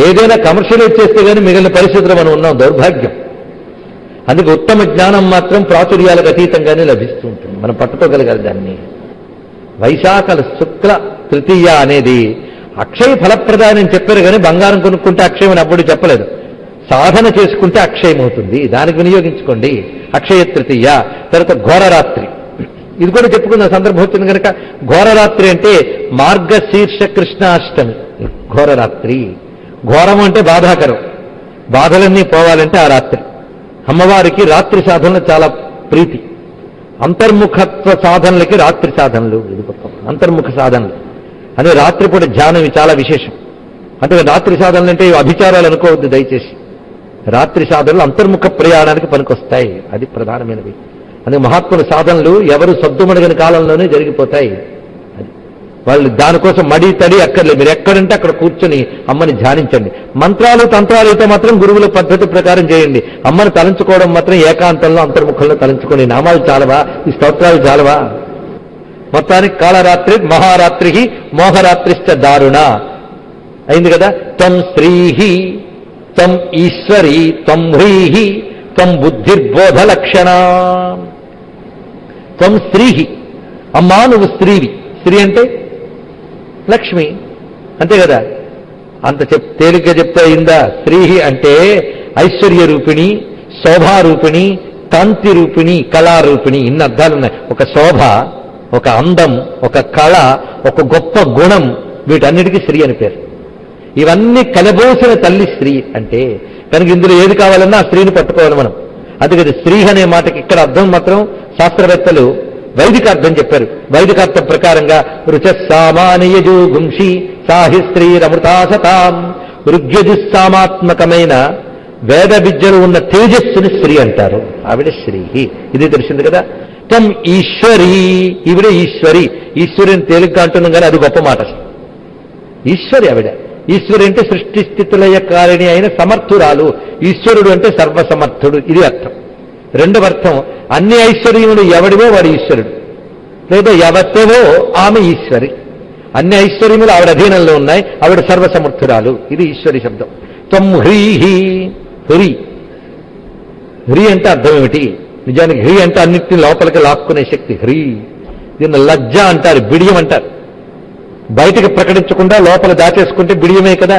ఏదైనా కమర్షియలైజ్ చేస్తే కానీ మిగిలిన పరిస్థితులు మనం ఉన్నాం, దౌర్భాగ్యం. అందుకే ఉత్తమ జ్ఞానం మాత్రం ప్రాచుర్యాలకు అతీతంగానే లభిస్తూ ఉంటుంది, మనం పట్టుకోగలగాలి దాన్ని. వైశాఖ శుక్ల తృతీయ అనేది అక్షయ ఫలప్రదానం చెప్పారు, కానీ బంగారం కొనుక్కుంటే అక్షయం అని అప్పుడు చెప్పలేదు. సాధన చేసుకుంటే అక్షయం అవుతుంది, దానికి వినియోగించుకోండి. అక్షయ తృతీయ. తర్వాత ఘోరరాత్రి, ఇది కూడా చెప్పుకున్న సందర్భం వచ్చింది కనుక. ఘోరరాత్రి అంటే మార్గశీర్ష కృష్ణాష్టమి. ఘోరరాత్రి, ఘోరం అంటే బాధాకరం, బాధలన్నీ పోవాలంటే ఆ రాత్రి. అమ్మవారికి రాత్రి సాధనలు చాలా ప్రీతి. అంతర్ముఖత్వ సాధనలకి రాత్రి సాధనలు, ఇది అంతర్ముఖ సాధనలు అనే రాత్రిపూట ధ్యానం చాలా విశేషం. అంటే రాత్రి సాధనలు అంటే అభిచారాలు అనుకోవద్దు దయచేసి. రాత్రి సాధనలు అంతర్ముఖ ప్రయాణానికి పనికొస్తాయి, అది ప్రధానమైనవి. అందుకే మహాత్ముల సాధనలు ఎవరు సద్దుమణిగిన కాలంలోనే జరిగిపోతాయి. అది వాళ్ళు దానికోసం మడి తడి అక్కర్లేదు, మీరు ఎక్కడంటే అక్కడ కూర్చొని అమ్మని ధ్యానించండి. మంత్రాలు తంత్రాలు అయితే మాత్రం గురువుల పద్ధతి ప్రకారం చేయండి. అమ్మని తలంచుకోవడం మాత్రం ఏకాంతంలో అంతర్ముఖంలో తలంచుకోండి. నామాలు చాలవా, ఈ స్తోత్రాలు చాలవా? మొత్తానికి కాళరాత్రి మహారాత్రి మోహరాత్రిశ్చ దారుణ అయింది కదా. త్వం శ్రీహి త్వం ఈశ్వరి త్వం హ్రీహి త్వం బుద్ధిర్బోధ లక్షణ. త్వం స్త్రీహి, అమ్మా నువ్వు స్త్రీవి. స్త్రీ అంటే లక్ష్మి, అంతే కదా. అంత తేలిగ్గా చెప్తే అయిందా? స్త్రీహి అంటే ఐశ్వర్య రూపిణి, శోభారూపిణి, కాంతి రూపిణి, కళారూపిణి, ఇన్ని అర్థాలున్నాయి. ఒక శోభ, ఒక అందం, ఒక కళ, ఒక గొప్ప గుణం, వీటన్నిటికీ స్త్రీ అని పేరు. ఇవన్నీ కలబోసిన తల్లి స్త్రీ అంటే. కనుక ఇందులో ఏది కావాలన్నా ఆ స్త్రీని పట్టుకోవాలి మనం. అందుకని స్త్రీ అనే మాటకి ఇక్కడ అర్థం మాత్రం శాస్త్రవేత్తలు వైదిక అర్థం చెప్పారు. వైదికార్థం ప్రకారంగా రుచస్సామానియజూ గుంషి సాహి స్త్రీరమృతాసతాం. ఋగ్యజుస్సామాత్మకమైన వేద విద్యలు ఉన్న తేజస్సుని స్త్రీ అంటారు, ఆవిడ శ్రీ. ఇది తెలిసింది కదా. తం ఈశ్వరి, ఈవిడ ఈశ్వరి. ఈశ్వరిని తేలిగ్గా అంటున్నాం కానీ అది గొప్ప మాట. ఈశ్వరి ఆవిడ. ఈశ్వరి అంటే సృష్టి స్థితులయ కారిణి అయిన సమర్థురాలు. ఈశ్వరుడు అంటే సర్వసమర్థుడు, ఇది అర్థం. రెండవ అర్థం, అన్ని ఐశ్వర్యములు ఎవడివో వాడు ఈశ్వరుడు, లేదా ఎవరివో ఆమె ఈశ్వరి. అన్ని ఐశ్వర్యములు ఆవిడ అధీనంలో ఉన్నాయి, ఆవిడ సర్వసమర్థురాలు, ఇది ఈశ్వరి శబ్దం. త్వం హ్రీహి, హ్రీ. హ్రీ అంటే అర్థం ఏమిటి? నిజానికి హ్రీ అంటే అన్నిటిని లోపలికి లాక్కునే శక్తి, హ్రీ. దీన్ని లజ్జ అంటారు, బిడియం అంటారు. బయటికి ప్రకటించకుండా లోపల దాచేసుకుంటే బిడియమే కదా.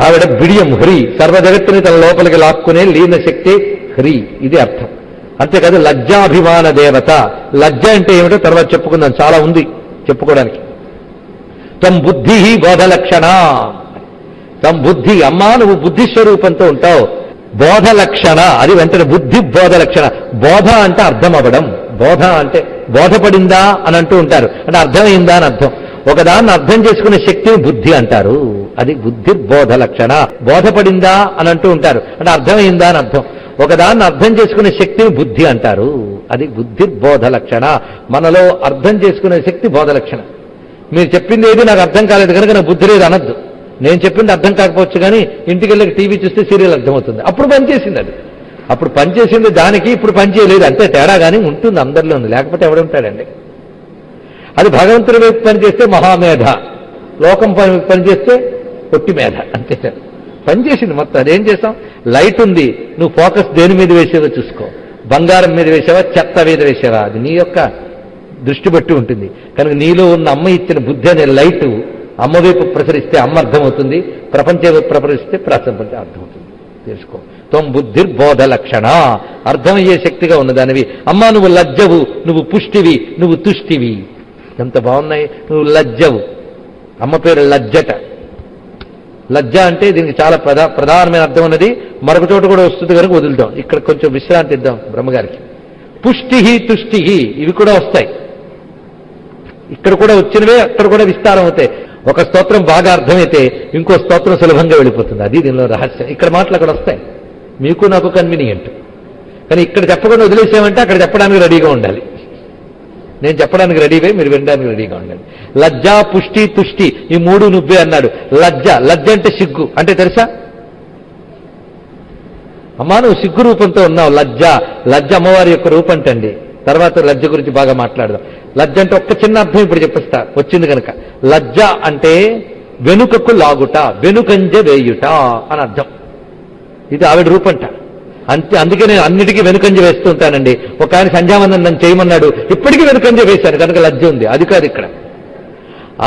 ఆవిడ బిడియం, హ్రీ. సర్వజగత్తుని తన లోపలికి లాక్కునే లీన శక్తి హ్రీ, ఇది అర్థం. అంతేకాదు లజ్జాభిమాన దేవత. లజ్జ అంటే ఏమిటో తర్వాత చెప్పుకుందాం, చాలా ఉంది చెప్పుకోవడానికి. తం బుద్ధి బోధలక్షణ. తం బుద్ధి, అమ్మా నువ్వు బుద్ధి స్వరూపంతో ఉంటావు. బోధలక్షణ, అది వెంటనే బుద్ధి బోధలక్షణ. బోధ అంటే అర్థం అవ్వడం, బోధ అంటే బోధపడిందా అని అంటూ ఉంటారు, అంటే అర్థమైందా అని అర్థం. ఒకదాన్ని అర్థం చేసుకునే శక్తిని బుద్ధి అంటారు, అది బుద్ధి బోధ లక్షణ. బోధపడిందా అని అంటూ ఉంటారు, అంటే అర్థమైందా అని అర్థం. ఒకదాన్ని అర్థం చేసుకునే శక్తిని బుద్ధి అంటారు, అది బుద్ధి బోధ లక్షణ. మనలో అర్థం చేసుకునే శక్తి బోధ లక్షణ. మీరు చెప్పింది ఏది నాకు అర్థం కాలేదు కనుక నాకు బుద్ధి లేదు అనద్దు. నేను చెప్పింది అర్థం కాకపోవచ్చు కానీ ఇంటికి వెళ్ళి టీవీ చూస్తే సీరియల్ అర్థమవుతుంది, అప్పుడు పనిచేసింది. అది అప్పుడు పనిచేసింది దానికి, ఇప్పుడు పనిచేయలేదు, అంతే తేడా. కానీ ఉంటుంది, అందరిలో ఉంది, లేకపోతే ఎవడుంటాడండి. అది భగవంతుడి వైపు పనిచేస్తే మహామేధ, లోకం పనిచేస్తే పొట్టి మేధ, అంతే. పనిచేసింది మొత్తం. అదేం చేస్తాం? లైట్ ఉంది, నువ్వు ఫోకస్ దేని మీద వేసేవో చూసుకో. బంగారం మీద వేసావా, చెత్త మీద వేసావా, అది నీ యొక్క దృష్టి బట్టి ఉంటుంది. కనుక నీలో ఉన్న అమ్మ ఇచ్చిన బుద్ధి అనే లైటు అమ్మ వైపు ప్రసరిస్తే అమ్మ అర్థమవుతుంది, ప్రపంచం వైపు ప్రసరిస్తే ప్రపంచం అర్థమవుతుంది. తెలుసుకో. త్వం బుద్ధిర్బోధ లక్షణ, అర్థమయ్యే శక్తిగా ఉన్నదానివి. అమ్మా నువ్వు లజ్జవు, నువ్వు పుష్టివి, నువ్వు తుష్టివి. ఎంత బాగున్నాయి. నువ్వు లజ్జవు, అమ్మ పేరు లజ్జట. లజ్జ అంటే దీనికి చాలా ప్రధానమైన అర్థం ఉన్నది. మరొక చోట కూడా వస్తుంది కనుక వదులుతాం, ఇక్కడ కొంచెం విశ్రాంతి ఇద్దాం బ్రహ్మగారికి. పుష్టిహి తుష్టిహి ఇవి కూడా వస్తాయి, ఇక్కడ కూడా వచ్చినవే అక్కడ కూడా విస్తారం అవుతాయి. ఒక స్తోత్రం బాగా అర్థమైతే ఇంకో స్తోత్రం సులభంగా వెళ్ళిపోతుంది, అది దీనిలో రహస్యం. ఇక్కడ మాటలు అక్కడ వస్తాయి, మీకు నాకు కన్వీనియంట్. కానీ ఇక్కడ చెప్పకుండా వదిలేసామంటే అక్కడ చెప్పడానికి రెడీగా ఉండాలి. నేను చెప్పడానికి రెడీవే, మీరు వినడానికి రెడీగా ఉండాలి. లజ్జ, పుష్టి, తుష్టి ఈ మూడు నువ్వే అన్నాడు. లజ్జ, లజ్జ అంటే సిగ్గు అంటే తెలుసా? అమ్మా నువ్వు సిగ్గు రూపంతో ఉన్నావు, లజ్జ. లజ్జ అమ్మవారి యొక్క రూపంటండి. తర్వాత లజ్జ గురించి బాగా మాట్లాడదాం. లజ్జ అంటే ఒక్క చిన్న అర్థం ఇప్పుడు చెప్పిస్తా, వచ్చింది కనుక. లజ్జ అంటే వెనుకకు లాగుట, వెనుకంజ వేయుట అని అర్థం. ఇది ఆవిడ రూపంట. అందుకే నేను అన్నిటికీ వెనుకంజ వేస్తూ ఉంటానండి. ఒక ఆయన సంధ్యావందనం నన్ను చేయమన్నాడు, ఇప్పటికీ వెనుకంజ వేశాను కనుక లజ్జ ఉంది. అది కాదు ఇక్కడ.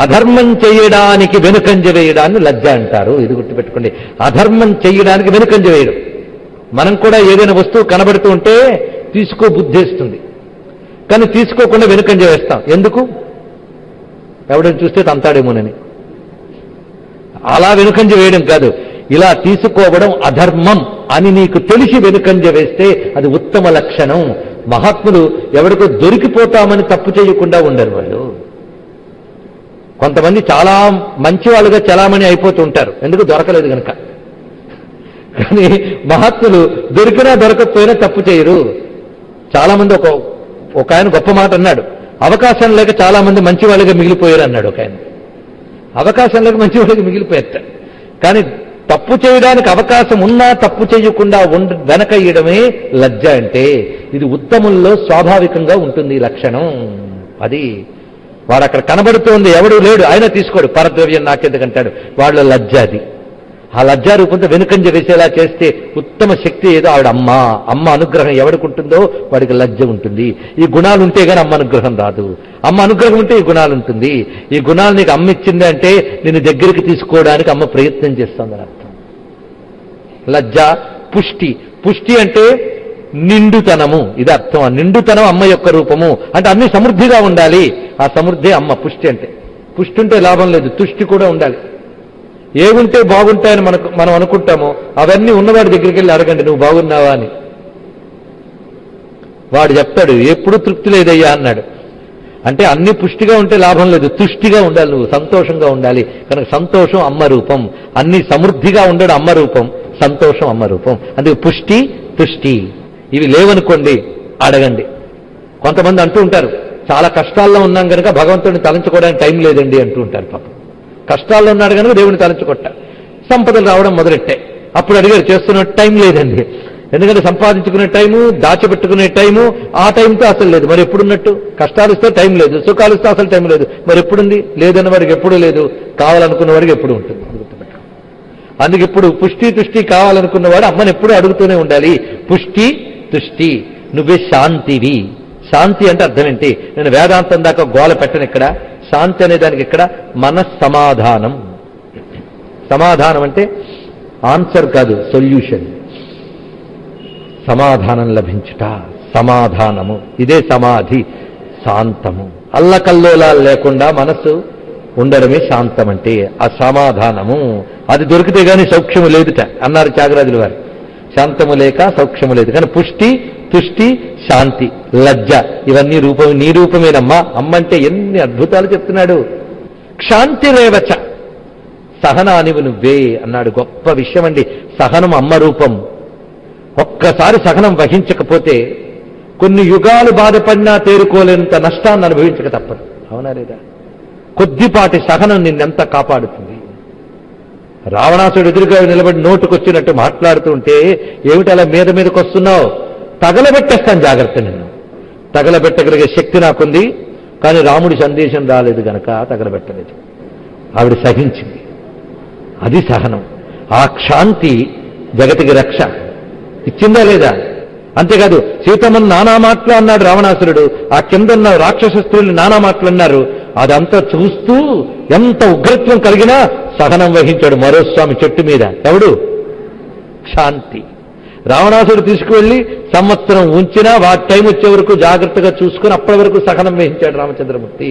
అధర్మం చేయడానికి వెనుకంజ వేయడాన్ని లజ్జ అంటారు. ఇది గుర్తుపెట్టుకోండి. అధర్మం చేయడానికి వెనుకంజ వేయడం. మనం కూడా ఏదైనా వస్తువు కనబడుతూ ఉంటే తీసుకో బుద్ధేస్తుంది, కానీ తీసుకోకుండా వెనుకంజ వేస్తాం. ఎందుకు? ఎవడని చూస్తే తంతాడేమోనని. అలా వెనుకంజ వేయడం కాదు, ఇలా తీసుకోవడం అధర్మం అని నీకు తెలిసి వెనుకంజ వేస్తే అది ఉత్తమ లక్షణం. మహాత్ములు ఎవరికో దొరికిపోతామని తప్పు చేయకుండా ఉండరు వాళ్ళు. కొంతమంది చాలా మంచి వాళ్ళుగా చలామణి అయిపోతూ ఉంటారు, ఎందుకు? దొరకలేదు కనుక. కానీ మహాత్ములు దొరికినా దొరకకపోయినా తప్పు చేయరు. చాలా మంది ఒక ఆయన గొప్ప మాట అన్నాడు, అవకాశం లేక చాలా మంది మంచి వాళ్ళుగా మిగిలిపోయారు అన్నాడు ఒక ఆయన. అవకాశం లేక మంచి వాళ్ళకి మిగిలిపోయారట. కానీ తప్పు చేయడానికి అవకాశం ఉన్నా తప్పు చేయకుండా వెనకయ్యడమే లజ్జ అంటే. ఇది ఉత్తముల్లో స్వాభావికంగా ఉంటుంది ఈ లక్షణం. అది వాడు అక్కడ కనబడుతోంది, ఎవడు లేడు, ఆయన తీసుకోడు, పరద్రవ్యం నాకెందుకంటాడు. వాళ్ళ లజ్జ అది. ఆ లజ్జా రూపంతో వెనుకంజ వేసేలా చేస్తే ఉత్తమ శక్తి ఏదో ఆవిడ అమ్మ. అమ్మ అనుగ్రహం ఎవడికి ఉంటుందో వాడికి లజ్జ ఉంటుంది. ఈ గుణాలు ఉంటే గానీ అమ్మ అనుగ్రహం రాదు. అమ్మ అనుగ్రహం ఉంటే ఈ గుణాలు ఉంటుంది. ఈ గుణాలు నీకు అమ్మ ఇచ్చింది అంటే నిన్ను దగ్గరికి తీసుకోవడానికి అమ్మ ప్రయత్నం చేస్తుందని అర్థం. లజ్జ. పుష్టి. పుష్టి అంటే నిండుతనము, ఇది అర్థం. ఆ నిండుతనం అమ్మ యొక్క రూపము. అంటే అన్ని సమృద్ధిగా ఉండాలి, ఆ సమృద్ధి అమ్మ. పుష్టి అంటే. పుష్టి ఉంటే లాభం లేదు, తుష్టి కూడా ఉండాలి. ఏముంటే బాగుంటాయని మనం అనుకుంటామో అవన్నీ ఉన్నవాడి దగ్గరికి వెళ్ళి అడగండి, నువ్వు బాగున్నావా అని. వాడు చెప్తాడు, ఎప్పుడు తృప్తి లేదయ్యా అన్నాడు. అంటే అన్ని పుష్టిగా ఉంటే లాభం లేదు, తుష్టిగా ఉండాలి, నువ్వు సంతోషంగా ఉండాలి. కనుక సంతోషం అమ్మ రూపం. అన్ని సమృద్ధిగా ఉండడం అమ్మ రూపం, సంతోషం అమ్మ రూపం. అందుకే పుష్టి, తుష్టి ఇవి లేవనుకోండి, అడగండి. కొంతమంది అంటూ ఉంటారు, చాలా కష్టాల్లో ఉన్నాం కనుక భగవంతుడిని తలంచుకోవడానికి టైం లేదండి అంటూ ఉంటారు. పాపం కష్టాల్లో ఉన్నాడు కనుక దేవుడిని తలంచుకొట్ట. సంపదలు రావడం మొదలెట్టాయి, అప్పుడు అడిగారు, చేస్తున్న టైం లేదండి. ఎందుకంటే సంపాదించుకునే టైము, దాచిపెట్టుకునే టైము ఆ టైంతో అసలు లేదు. మరి ఎప్పుడున్నట్టు? కష్టాలు ఇస్తే టైం లేదు, సుఖాలు ఇస్తే అసలు టైం లేదు. మరి ఎప్పుడుంది? లేదన్న వాడికి ఎప్పుడూ లేదు, కావాలనుకున్న వాడికి ఎప్పుడు ఉంటుంది. అందుకే ఇప్పుడు పుష్టి తుష్టి కావాలనుకున్నవాడు అమ్మని ఎప్పుడూ అడుగుతూనే ఉండాలి. పుష్టి తుష్టి. నువ్వే శాంతివి. శాంతి అంటే అర్థం ఏంటి? నేను వేదాంతం దాకా గోల పెట్టను ఇక్కడ. శాంతి అనే దానికి ఇక్కడ మనస్సమాధానం. సమాధానం అంటే ఆన్సర్ కాదు, సొల్యూషన్. సమాధానం లభించుట, సమాధానము. ఇదే సమాధి, శాంతము. అల్లకల్లోలాలు లేకుండా మనస్సు ఉండడమే శాంతం అంటే. ఆ సమాధానము అది దొరికితే గాని సౌఖ్యము లేదుట అన్నారు త్యాగరాజుల వారు. శాంతము లేక సౌఖ్యము లేదు. కానీ పుష్టి, తుష్టి, శాంతి, లజ్జ ఇవన్నీ రూపం. నీ రూపమేనమ్మా. అమ్మ అంటే ఎన్ని అద్భుతాలు చెప్తున్నాడు. క్షాంతిరేవచ, సహనానివి నువ్వే అన్నాడు. గొప్ప విషయం అండి. సహనం అమ్మ రూపం. ఒక్కసారి సహనం వహించకపోతే కొన్ని యుగాలు బాధపడినా తేరుకోలేనంత నష్టాన్ని అనుభవించక తప్పదు. అవునా లేదా? కొద్దిపాటి సహనం నిన్నెంత కాపాడుతుంది. రావణాసుడు ఎదురుగా నిలబడి నోటుకొచ్చినట్టు మాట్లాడుతూ ఉంటే, ఏమిటి అలా మీద మీదకి వస్తున్నావు? తగలబెట్టేస్తాను, జాగ్రత్త. నిన్ను తగలబెట్టగలిగే శక్తి నాకుంది, కానీ రాముడి సందేశం రాలేదు గనక తగలబెట్టలేదు. ఆవిడ సహించింది. అది సహనం. ఆ క్షాంతి జగతికి రక్ష ఇచ్చిందా లేదా? అంతేకాదు, సీతమ్మను నానా మాటలు అన్నాడు రావణాసురుడు. ఆ కిందన్న రాక్షస స్త్రీలు నానా మాటలు అన్నారు. అదంతా చూస్తూ ఎంత ఉగ్రత్వం కలిగినా సహనం వహించాడు మరో స్వామి చెట్టు మీద. ఎవడు? శాంతి. రావణాసుడు తీసుకువెళ్ళి సంవత్సరం ఉంచినా వాటి టైం వచ్చే వరకు జాగ్రత్తగా చూసుకుని అప్పటి వరకు సహనం వహించాడు రామచంద్రమూర్తి.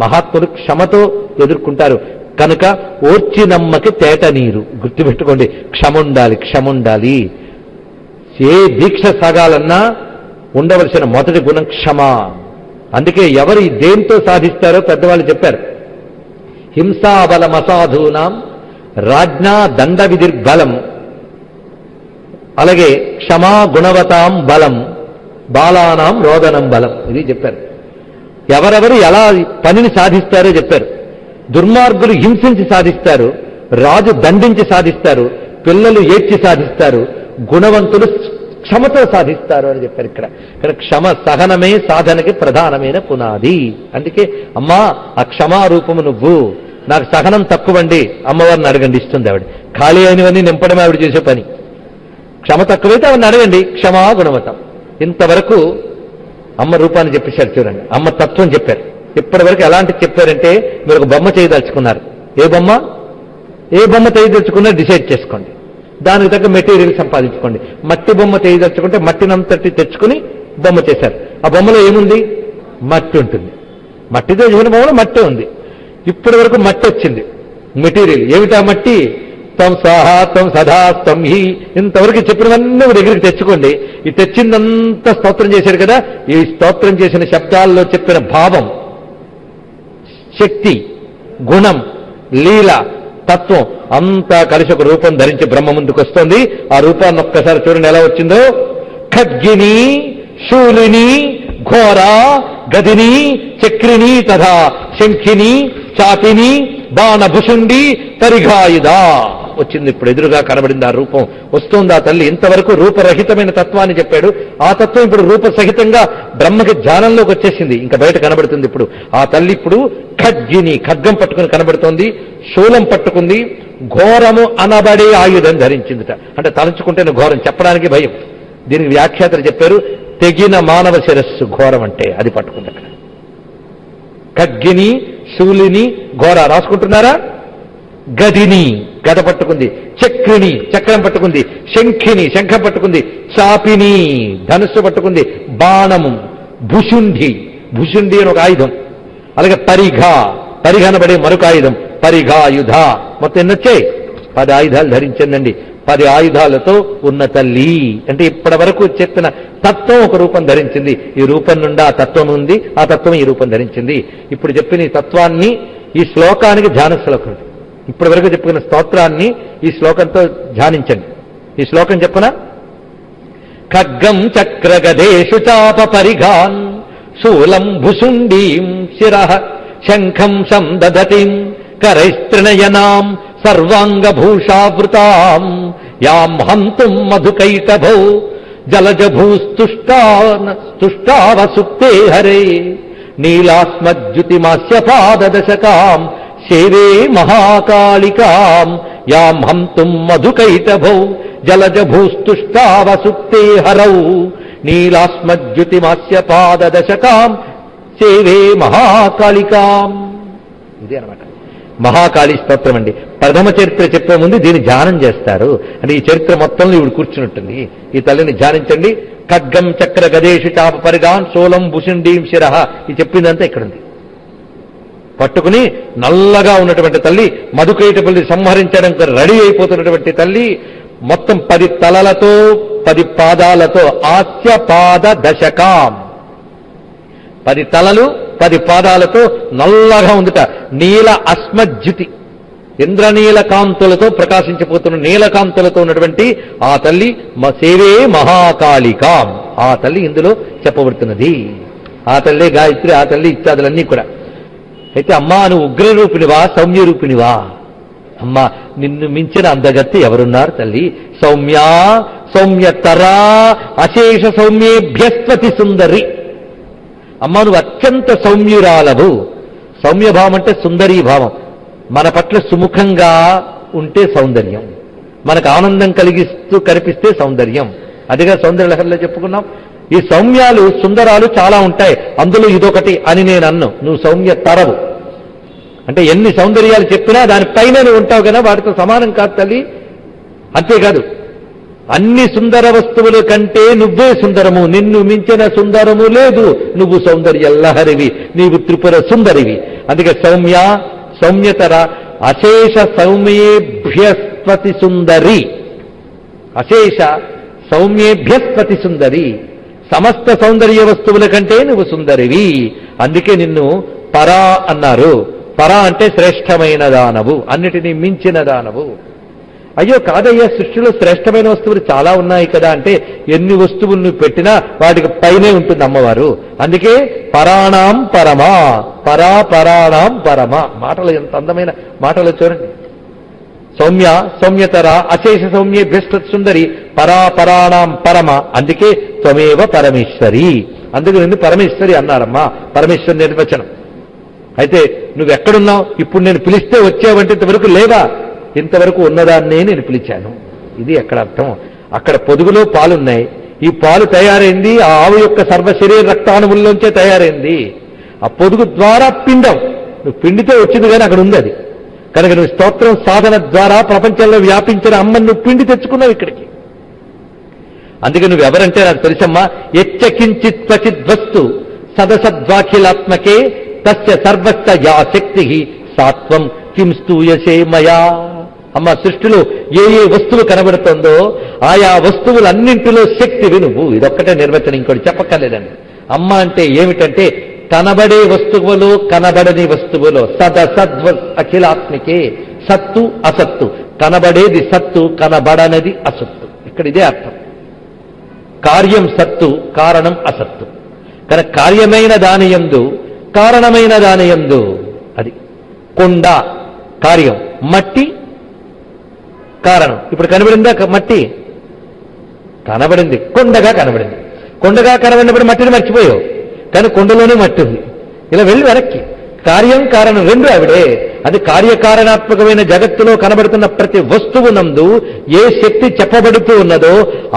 మహాత్ములు క్షమతో ఎదుర్కొంటారు కనుక ఓర్చినమ్మకి తేట నీరు. గుర్తుపెట్టుకోండి, క్షముండాలి, క్షముండాలి. ఏ దీక్ష సాగాలన్నా ఉండవలసిన మొదటి గుణం క్షమ. అందుకే ఎవరు దేంతో సాధిస్తారో పెద్దవాళ్ళు చెప్పారు. హింసాబలమసాధూనాం రాజ్ఞా దండ విధిర్బలం, అలాగే క్షమా గుణవతాం బలం, బాలానాం రోదనం బలం. ఇది చెప్పారు. ఎవరెవరు ఎలా పనిని సాధిస్తారో చెప్పారు. దుర్మార్గులు హింసించి సాధిస్తారు, రాజు దండించి సాధిస్తారు, పిల్లలు ఏడ్చి సాధిస్తారు, గుణవంతులు క్షమతో సాధిస్తారు అని చెప్పారు. ఇక్కడ క్షమ సహనమే సాధనకి ప్రధానమైన పునాది. అందుకే అమ్మా ఆ క్షమారూపము నువ్వు, నాకు సహనం తక్కువండి, అమ్మవారిని అడగండి, ఇస్తుంది ఆవిడ. ఖాళీ అయినవన్నీ నింపడమే ఆవిడ చేసే పని. క్షమ తక్కువైతే ఆవిడని అడగండి, క్షమా గుణవతం. ఇంతవరకు అమ్మ రూపాన్ని చెప్పేశారు చూడండి, అమ్మ తత్వం చెప్పారు. ఇప్పటి వరకు ఎలాంటి చెప్పారంటే, మీరు ఒక బొమ్మ చేయదలుచుకున్నారు, ఏ బొమ్మ చేయదలుచుకున్నా డిసైడ్ చేసుకోండి, దానికి తగ్గ మెటీరియల్ సంపాదించుకోండి. మట్టి బొమ్మ చేయదలుచుకుంటే మట్టినంతటి తెచ్చుకుని బొమ్మ చేశారు. ఆ బొమ్మలో ఏముంది? మట్టి ఉంటుంది. మట్టితో చేసిన బొమ్మలో మట్టి ఉంది. ఇప్పటి వరకు మట్టి వచ్చింది మెటీరియల్. ఏమిటా మట్టి? తం సాహా తం సదా తం హి. ఇంతవరకు చెప్పినవన్నీ దగ్గరికి తెచ్చుకోండి. ఈ తెచ్చిందంతా స్తోత్రం చేశాడు కదా, ఈ స్తోత్రం చేసిన శబ్దాల్లో చెప్పిన భావం, శక్తి, గుణం, లీల, తత్వం అంతా కలిసి ఒక రూపం ధరించి బ్రహ్మ ముందుకు వస్తుంది. ఆ రూపాన్ని ఒక్కసారి చూడండి ఎలా వచ్చిందో. ఖడ్గిని, శూలిని, ఘోర, గదిని, చక్రిని, తథా శంఖిని, చాపిని, బాణభుషుండి, పరిఘాయుధా వచ్చింది. ఇప్పుడు ఎదురుగా కనబడింది ఆ రూపం. వస్తుంది ఆ తల్లి. ఇంతవరకు రూపరహితమైన తత్వాన్ని చెప్పాడు. ఆ తత్వం ఇప్పుడు రూపసహితంగా బ్రహ్మకి ధ్యానంలోకి వచ్చేసింది. ఇంకా బయట కనబడుతుంది ఇప్పుడు ఆ తల్లి. ఇప్పుడు ఖడ్గిని, ఖడ్గం పట్టుకుని కనబడుతోంది, శూలం పట్టుకుంది, ఘోరము అనబడే ఆయుధం ధరించిందిట. అంటే తలంచుకుంటేనే ఘోరం, చెప్పడానికి భయం. దీనికి వ్యాఖ్యాతలు చెప్పారు, తెగిన మానవ శిరస్సు ఘోరం అంటే అది పట్టుకుంది. అక్కడ ఖడ్గిని, శూలిని, ఘోర రాసుకుంటున్నారా? గదిని, గద పట్టుకుంది, చక్రిని, చక్రం పట్టుకుంది, శంఖిని, శంఖం పట్టుకుంది, చాపిని, ధనుస్సు పట్టుకుంది, బాణము, భుషుండి, భుషుండి అని ఒక ఆయుధం, అలాగే పరిఘ అనబడే మరొక ఆయుధం, పరిఘాయుధ. మొత్తం ఎన్నొచ్చాయి? 10 ఆయుధాలు ధరించిందండి. 10 ఆయుధాలతో ఉన్న తల్లి. అంటే ఇప్పటి వరకు చెప్పిన తత్వం ఒక రూపం ధరించింది. ఈ రూపం నుండి ఆ తత్వం ఉంది, ఆ తత్వం ఈ రూపం ధరించింది. ఇప్పుడు చెప్పిన ఈ తత్వాన్ని ఈ శ్లోకానికి ధ్యాన శ్లోకం. ఇప్పటి వరకు చెప్పుకున్న స్తోత్రాన్ని ఈ శ్లోకంతో ధ్యానించండి. ఈ శ్లోకం చెప్పనా? ఖడ్గం చక్రగదేషు చాప పరిఘాన్ శూలం భుషుండీం శిరః శంఖం సందదతిం కరైస్త్రినయనాం సర్వాంగభూషావృతాం యాం హంతుం మధుకైటభౌ జలజభూస్తుష్టావ సుప్తే హరే నీలాస్మజ్యుతిమాస్య పాదదశకాం సేవే మహాకాళికాం యాం హంతుం మధుకైటభౌ జలజభూస్తుష్టావ సుప్తే హరౌ నీలాస్మజ్యుతిమాస్య పాదదశకాం సేవే మహాకాళికాం. ఇదే అనమాట మహాకాళి స్తోత్రం అండి. ప్రథమ చరిత్ర చెప్పే ముందు దీన్ని ధ్యానం చేస్తారు. అంటే ఈ చరిత్ర మొత్తంలో ఇవి కూర్చున్నట్టుంది. ఈ తల్లిని ధ్యానించండి. ఖడ్గం చక్ర గదేషు చాప పరిగాన్ శూలం భుషుండీం శిరః. ఇది చెప్పిందంతా ఇక్కడుంది. పట్టుకుని నల్లగా ఉన్నటువంటి తల్లి, మధుకైటపుల్ని సంహరించడానికి రెడీ అయిపోతున్నటువంటి తల్లి, మొత్తం 10 తలలతో 10 పాదాలతో ఆస్య పాద దశకాం. 10 తలలు 10 పాదాలతో నల్లగా ఉందిట. నీల అస్మజ్యుతి, ఇంద్రనీల కాంతులతో ప్రకాశించిపోతున్న నీలకాంతులతో ఉన్నటువంటి ఆ తల్లి సేవే మహాకాళికాం. ఆ తల్లి ఇందులో చెప్పబడుతున్నది. ఆ తల్లి గాయత్రి, ఆ తల్లి ఇత్యాదులన్నీ కూడా. అయితే అమ్మా నువ్వు ఉగ్రరూపినివా, సౌమ్య రూపినివా? అమ్మా నిన్ను మించిన అందగత్తి ఎవరున్నారు తల్లి? సౌమ్యా సౌమ్యతరా అశేష సౌమ్యేభ్యస్వతి సుందరి. అమ్మా నువ్వు అత్యంత సౌమ్యురాలవు. సౌమ్యభావం అంటే సుందరీ భావం. మన పట్ల సుముఖంగా ఉంటే సౌందర్యం, మనకు ఆనందం కలిగిస్తూ కనిపిస్తే సౌందర్యం. అదిగా సౌందర్య లహరిలో చెప్పుకున్నాం. ఈ సౌమ్యాలు సుందరాలు చాలా ఉంటాయి, అందులో ఇదొకటి అని నేను అన్ను. నువ్వు సౌమ్య తరవు అంటే ఎన్ని సౌందర్యాలు చెప్పినా దానిపైన నువ్వు ఉంటావు కదా, వాటితో సమానం కాదు తల్లి. అంతేకాదు అన్ని సుందర వస్తువుల కంటే నువ్వే సుందరము, నిన్ను మించిన సుందరము లేదు. నువ్వు సౌందర్య లహరివి, నీవు త్రిపుర సుందరివి. అందుకే సౌమ్య సౌమ్యతర అశేష సౌమ్యేభ్యస్పతి సుందరి. అశేష సౌమ్యేభ్యస్పతి సుందరి, సమస్త సౌందర్య వస్తువుల కంటే నువ్వు సుందరివి. అందుకే నిన్ను పరా అన్నారు. పరా అంటే శ్రేష్టమైన దానవు, అన్నిటినీ మించిన దానవు. అయ్యో కాదయ్యా, సృష్టిలో శ్రేష్టమైన వస్తువులు చాలా ఉన్నాయి కదా అంటే, ఎన్ని వస్తువులు నువ్వు పెట్టినా వాటికి పైనే ఉంటుంది అమ్మవారు. అందుకే పరాణాం పరమా, పరాణాం పరమా. మాటలు ఎంత అందమైన మాటలు చూడండి. సౌమ్య సౌమ్యతర అశేష సౌమ్యే భ్యస్తత్ సుందరి పరాపరాణం పరమ, అందుకే త్వమేవ పరమేశ్వరి, అందుకు నిన్ను పరమేశ్వరి అన్నారమ్మా. పరమేశ్వరి నిర్వచనం. అయితే నువ్వెక్కడున్నావు? ఇప్పుడు నేను పిలిస్తే వచ్చావంటే ఇంతవరకు లేవా? ఇంతవరకు ఉన్నదాన్నే నేను పిలిచాను. ఇది ఎక్కడ అర్థం? అక్కడ పొదుగులో పాలున్నాయి, ఈ పాలు తయారైంది ఆ ఆవు యొక్క సర్వశరీర రక్తాణువుల్లోంచే తయారైంది. ఆ పొదుగు ద్వారా పిండం, నువ్వు పిండితే వచ్చింది కానీ అక్కడ ఉంది అది. కనుక నువ్వు స్తోత్రం సాధన ద్వారా ప్రపంచంలో వ్యాపించిన అమ్మని నువ్వు పిండి తెచ్చుకున్నావు ఇక్కడికి. అందుకే నువ్వెవరంటే నాకు తెలుసమ్మా. ఎచ్చకించిత్ క్వచిద్వస్తు సదసద్వాఖిలాత్మకే తస్య సర్వస్య యా శక్తి సాత్వం కిం స్తూయసే మయా. అమ్మ, సృష్టిలో ఏ ఏ వస్తువు కనబడుతుందో ఆయా వస్తువులన్నింటిలో శక్తివి నువ్వు. ఇదొక్కటే నిర్వచనం, ఇంకోటి చెప్పక్కర్లేదండి. అమ్మ అంటే ఏమిటంటే కనబడే వస్తువులు కనబడని వస్తువులు సదసద్వ అఖిలాత్మికే. సత్తు అసత్తు, కనబడేది సత్తు, కనబడనది అసత్తు. ఇక్కడ ఇదే అర్థం. కార్యం సత్తు, కారణం అసత్తు. కనుక కార్యమైన దానియందు కారణమైన దానియందు, అది కొండ కార్యం, మట్టి కారణం. ఇప్పుడు కనబడిందా మట్టి? కనబడింది, కొండగా కనబడింది. కొండగా కనబడినప్పుడు మట్టిని మర్చిపోయావు, కానీ కొండలోనే మట్టి ఉంది. ఇలా వెళ్ళి వెనక్కి కార్యం కారణం రెండు ఆవిడే. అది కార్యకారణాత్మకమైన జగత్తులో కనబడుతున్న ప్రతి వస్తువు నందు ఏ శక్తి చెప్పబడుతూ ఉన్నదో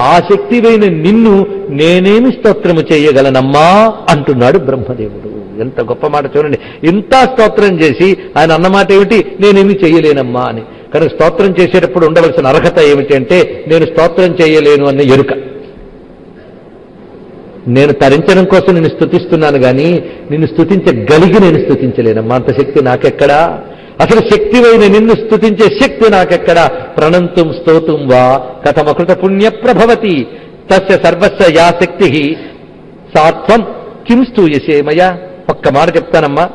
ఆ శక్తివైన నిన్ను నేనేమి స్తోత్రము చేయగలనమ్మా అంటున్నాడు బ్రహ్మదేవుడు. ఎంత గొప్ప మాట చూడండి. ఇంత స్తోత్రం చేసి ఆయన అన్నమాట ఏమిటి? నేనేమి చేయలేనమ్మా అని. కనుక స్తోత్రం చేసేటప్పుడు ఉండవలసిన అర్హత ఏమిటి అంటే నేను స్తోత్రం చేయలేను అన్న ఎరుక. నేను తరించడం కోసం నిన్ను స్తుతిస్తున్నాను కానీ నిన్ను స్తుతించగలిగి నేను స్తుతించలేనమ్మా. అంత శక్తి నాకెక్కడా? అసలు శక్తివైన నిన్ను స్తుతించే శక్తి నాకెక్కడా? ప్రణంతుం స్తోతుం వా కథమకృత పుణ్య ప్రభవతి తస్య సర్వస్య యా శక్తి సాత్వం కిం స్తూయసేమయ్యా. ఒక్క మాట చెప్తానమ్మా.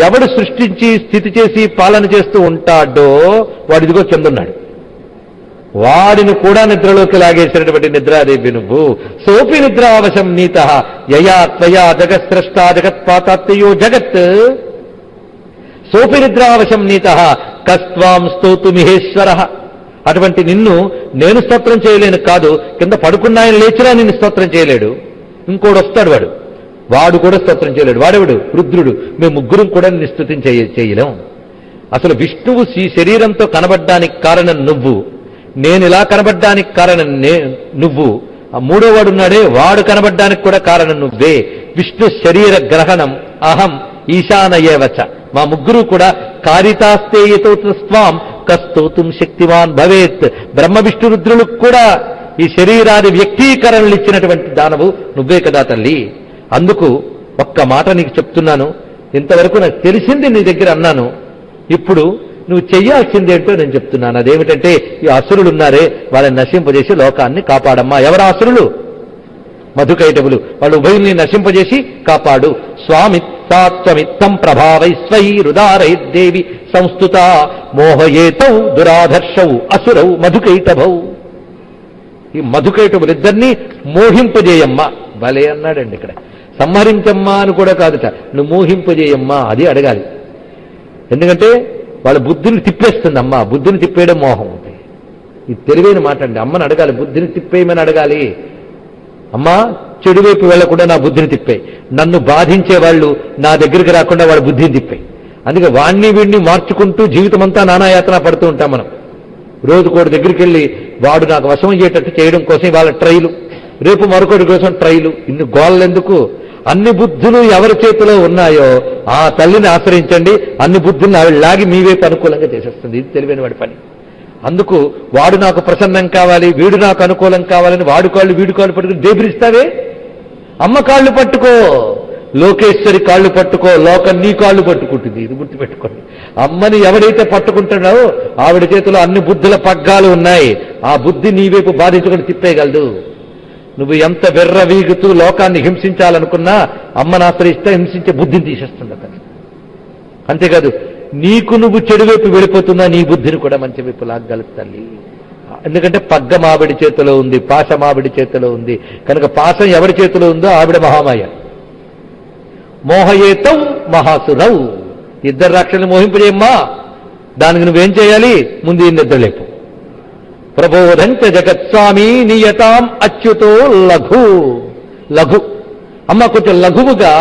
ఎవడు సృష్టించి స్థితి చేసి పాలన చేస్తూ ఉంటాడో వాడిదిగో కిందున్నాడు. వాడిని కూడా నిద్రలోకి లాగేసినటువంటి నిద్రాదేవి నువ్వు. సోపి నిద్రావశం నీత యయా త్వయా జగత్స్రష్టా జగత్పాతాత్మయో జగత్. సోపి నిద్రావశం నీత కస్త్వాం స్తోతుమిహేశ్వర. అటువంటి నిన్ను నేను స్తోత్రం చేయలేను కాదు, కింద పడుకున్నాయన లేచినా నిన్ను స్తోత్రం చేయలేడు. ఇంకోడు వస్తాడు, వాడు కూడా స్తోత్రం చేయలేడు. వాడెవడు? రుద్రుడు. మేము ముగ్గురం కూడా నిన్ను స్తుతించ చేయలేం. అసలు విష్ణువు ఈ శరీరంతో కనబడ్డానికి కారణం నువ్వు, నేను ఇలా కనబడ్డానికి కారణం నువ్వు, ఆ మూడో వాడున్నాడే వాడు కనబడ్డానికి కూడా కారణం నువ్వే. విష్ణు శరీర గ్రహణం అహం ఈశానయేవచ. మా ముగ్గురు కూడా కారితాస్తేయతో స్వాం కస్తోతుం శక్తివాన్ భవేత్. బ్రహ్మ విష్ణు రుద్రులకు కూడా ఈ శరీరాది వ్యక్తీకరణలు ఇచ్చినటువంటి దానవు నువ్వే కదా తల్లి. అందుకు ఒక్క మాట నీకు చెప్తున్నాను. ఇంతవరకు నాకు తెలిసింది నీ దగ్గర అన్నాను. ఇప్పుడు నువ్వు చెయ్యాల్సిందేంటో నేను చెప్తున్నాను. అదేమిటంటే ఈ అసురులు ఉన్నారే వాళ్ళని నశింపజేసి లోకాన్ని కాపాడమ్మా. ఎవరు అసురులు? మధుకైటవులు. వాళ్ళు ఉభయుల్ని నశింపజేసి కాపాడు. స్వామి సాత్వమిత్తం ప్రభావై స్వై రుదారైర్దేవి సంస్థుత మోహయేతౌ దురాధర్షౌ అసురౌ మధుకైటభౌ. ఈ మధుకైటవులిద్దరినీ మోహింపజేయమ్మా. భలే అన్నాడండి ఇక్కడ. సంహరించమ్మా అని కూడా కాదుట, నువ్వు మోహింపజేయమ్మా అది అడగాలి. ఎందుకంటే వాళ్ళ బుద్ధిని తిప్పేస్తుంది అమ్మ. బుద్ధిని తిప్పేయడం మోహం ఉంది. ఇది తెలివైన మాట అండి. అమ్మని అడగాలి, బుద్ధిని తిప్పేయమని అడగాలి. అమ్మా చెడు వైపు వెళ్లకుండా నా బుద్ధిని తిప్పాయి, నన్ను బాధించే వాళ్ళు నా దగ్గరికి రాకుండా వాళ్ళ బుద్ధిని తిప్పాయి. అందుకే వాణ్ణి వీడిని మార్చుకుంటూ జీవితం అంతా నానాయాతన పడుతూ ఉంటాం మనం. రోజుకోటి దగ్గరికి వెళ్ళి వాడు నాకు వశం అయ్యేటట్టు చేయడం కోసం వాళ్ళ ట్రైలు, రేపు మరొకటి కోసం ట్రైలు. ఇన్ని గోళ్ళెందుకు? అన్ని బుద్ధులు ఎవరి చేతిలో ఉన్నాయో ఆ తల్లిని ఆశ్రయించండి. అన్ని బుద్ధుల్ని ఆవిడ లాగి మీ వైపు అనుకూలంగా చేసేస్తుంది. ఇది తెలివైన వాడి పని. అందుకు వాడు నాకు ప్రసన్నం కావాలి, వీడు నాకు అనుకూలం కావాలని వాడు కాళ్ళు వీడు కాళ్ళు పట్టుకుని దేబిరిస్తావే. అమ్మ కాళ్ళు పట్టుకో, లోకేశ్వరి కాళ్ళు పట్టుకో, లోకం నీ కాళ్ళు పట్టుకుంటుంది. ఇది గుర్తుపెట్టుకోండి. అమ్మని ఎవడైతే పట్టుకుంటున్నావో ఆవిడ చేతిలో అన్ని బుద్ధుల పగ్గాలు ఉన్నాయి. ఆ బుద్ధి నీ వైపు బాధించుకొని తిప్పేయగలదు. నువ్వు ఎంత వెర్రవీగుతూ లోకాన్ని హింసించాలనుకున్నా అమ్మను ఆశ్రయిస్తే హింసించే బుద్ధిని తీసేస్తుంది అతను. అంతేకాదు నీకు నువ్వు చెడు వైపు వెళ్ళిపోతున్నా నీ బుద్ధిని కూడా మంచి వైపు లాగగలదు తల్లి. ఎందుకంటే పగ్గం ఆవిడ చేతిలో ఉంది, పాశం ఆవిడ చేతిలో ఉంది. కనుక పాశం ఎవరి చేతిలో ఉందో ఆవిడ మహామాయ. మోహయేతౌ మహాసురౌ. ఇద్దరు రాక్షసులు మోహింపజేయమ్మా. దానికి నువ్వేం చేయాలి? ముందు ఈ నిద్రలేపు. ప్రబోధంచ జగత్స్వామి నియతాం అచ్యుతో లఘు. లఘు అమ్మ కొంచెం లఘువుగా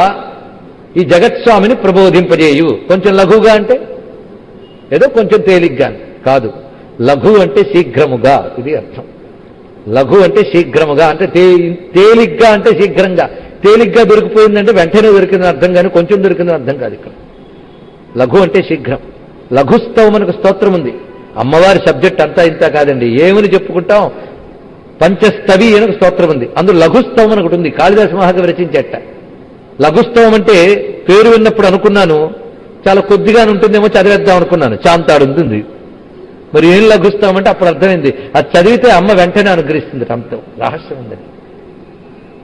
ఈ జగత్స్వామిని ప్రబోధింపజేయు. కొంచెం లఘువుగా అంటే ఏదో కొంచెం తేలిగ్గా కాదు. లఘు అంటే శీఘ్రముగా, ఇది అర్థం. లఘు అంటే శీఘ్రముగా, అంటే తేలిగ్గా అంటే శీఘ్రంగా. తేలిగ్గా దొరికిపోయిందంటే వెంటనే దొరికిందని అర్థం, కానీ కొంచెం దొరికిందని అర్థం కాదు. ఇక్కడ లఘు అంటే శీఘ్రం. లఘుస్తవం మనకు స్తోత్రం ఉంది. అమ్మవారి సబ్జెక్ట్ అంతా ఇంత కాదండి. ఏమని చెప్పుకుంటాం? పంచస్తవి అని స్తోత్రం ఉంది. అందులో లఘుస్తవం అని ఒకటి ఉంది, కాళిదాస మహాకవి రచించేట. లఘుస్తవం అంటే పేరు విన్నప్పుడు అనుకున్నాను చాలా కొద్దిగానే ఉంటుందేమో, చదివేద్దాం అనుకున్నాను. చాంతాడు ఉంటుంది. మరి ఏం లఘుస్తామంటే అప్పుడు అర్థమైంది, అది చదివితే అమ్మ వెంటనే అనుగ్రహిస్తుంది. అంత రహస్యం ఉందని.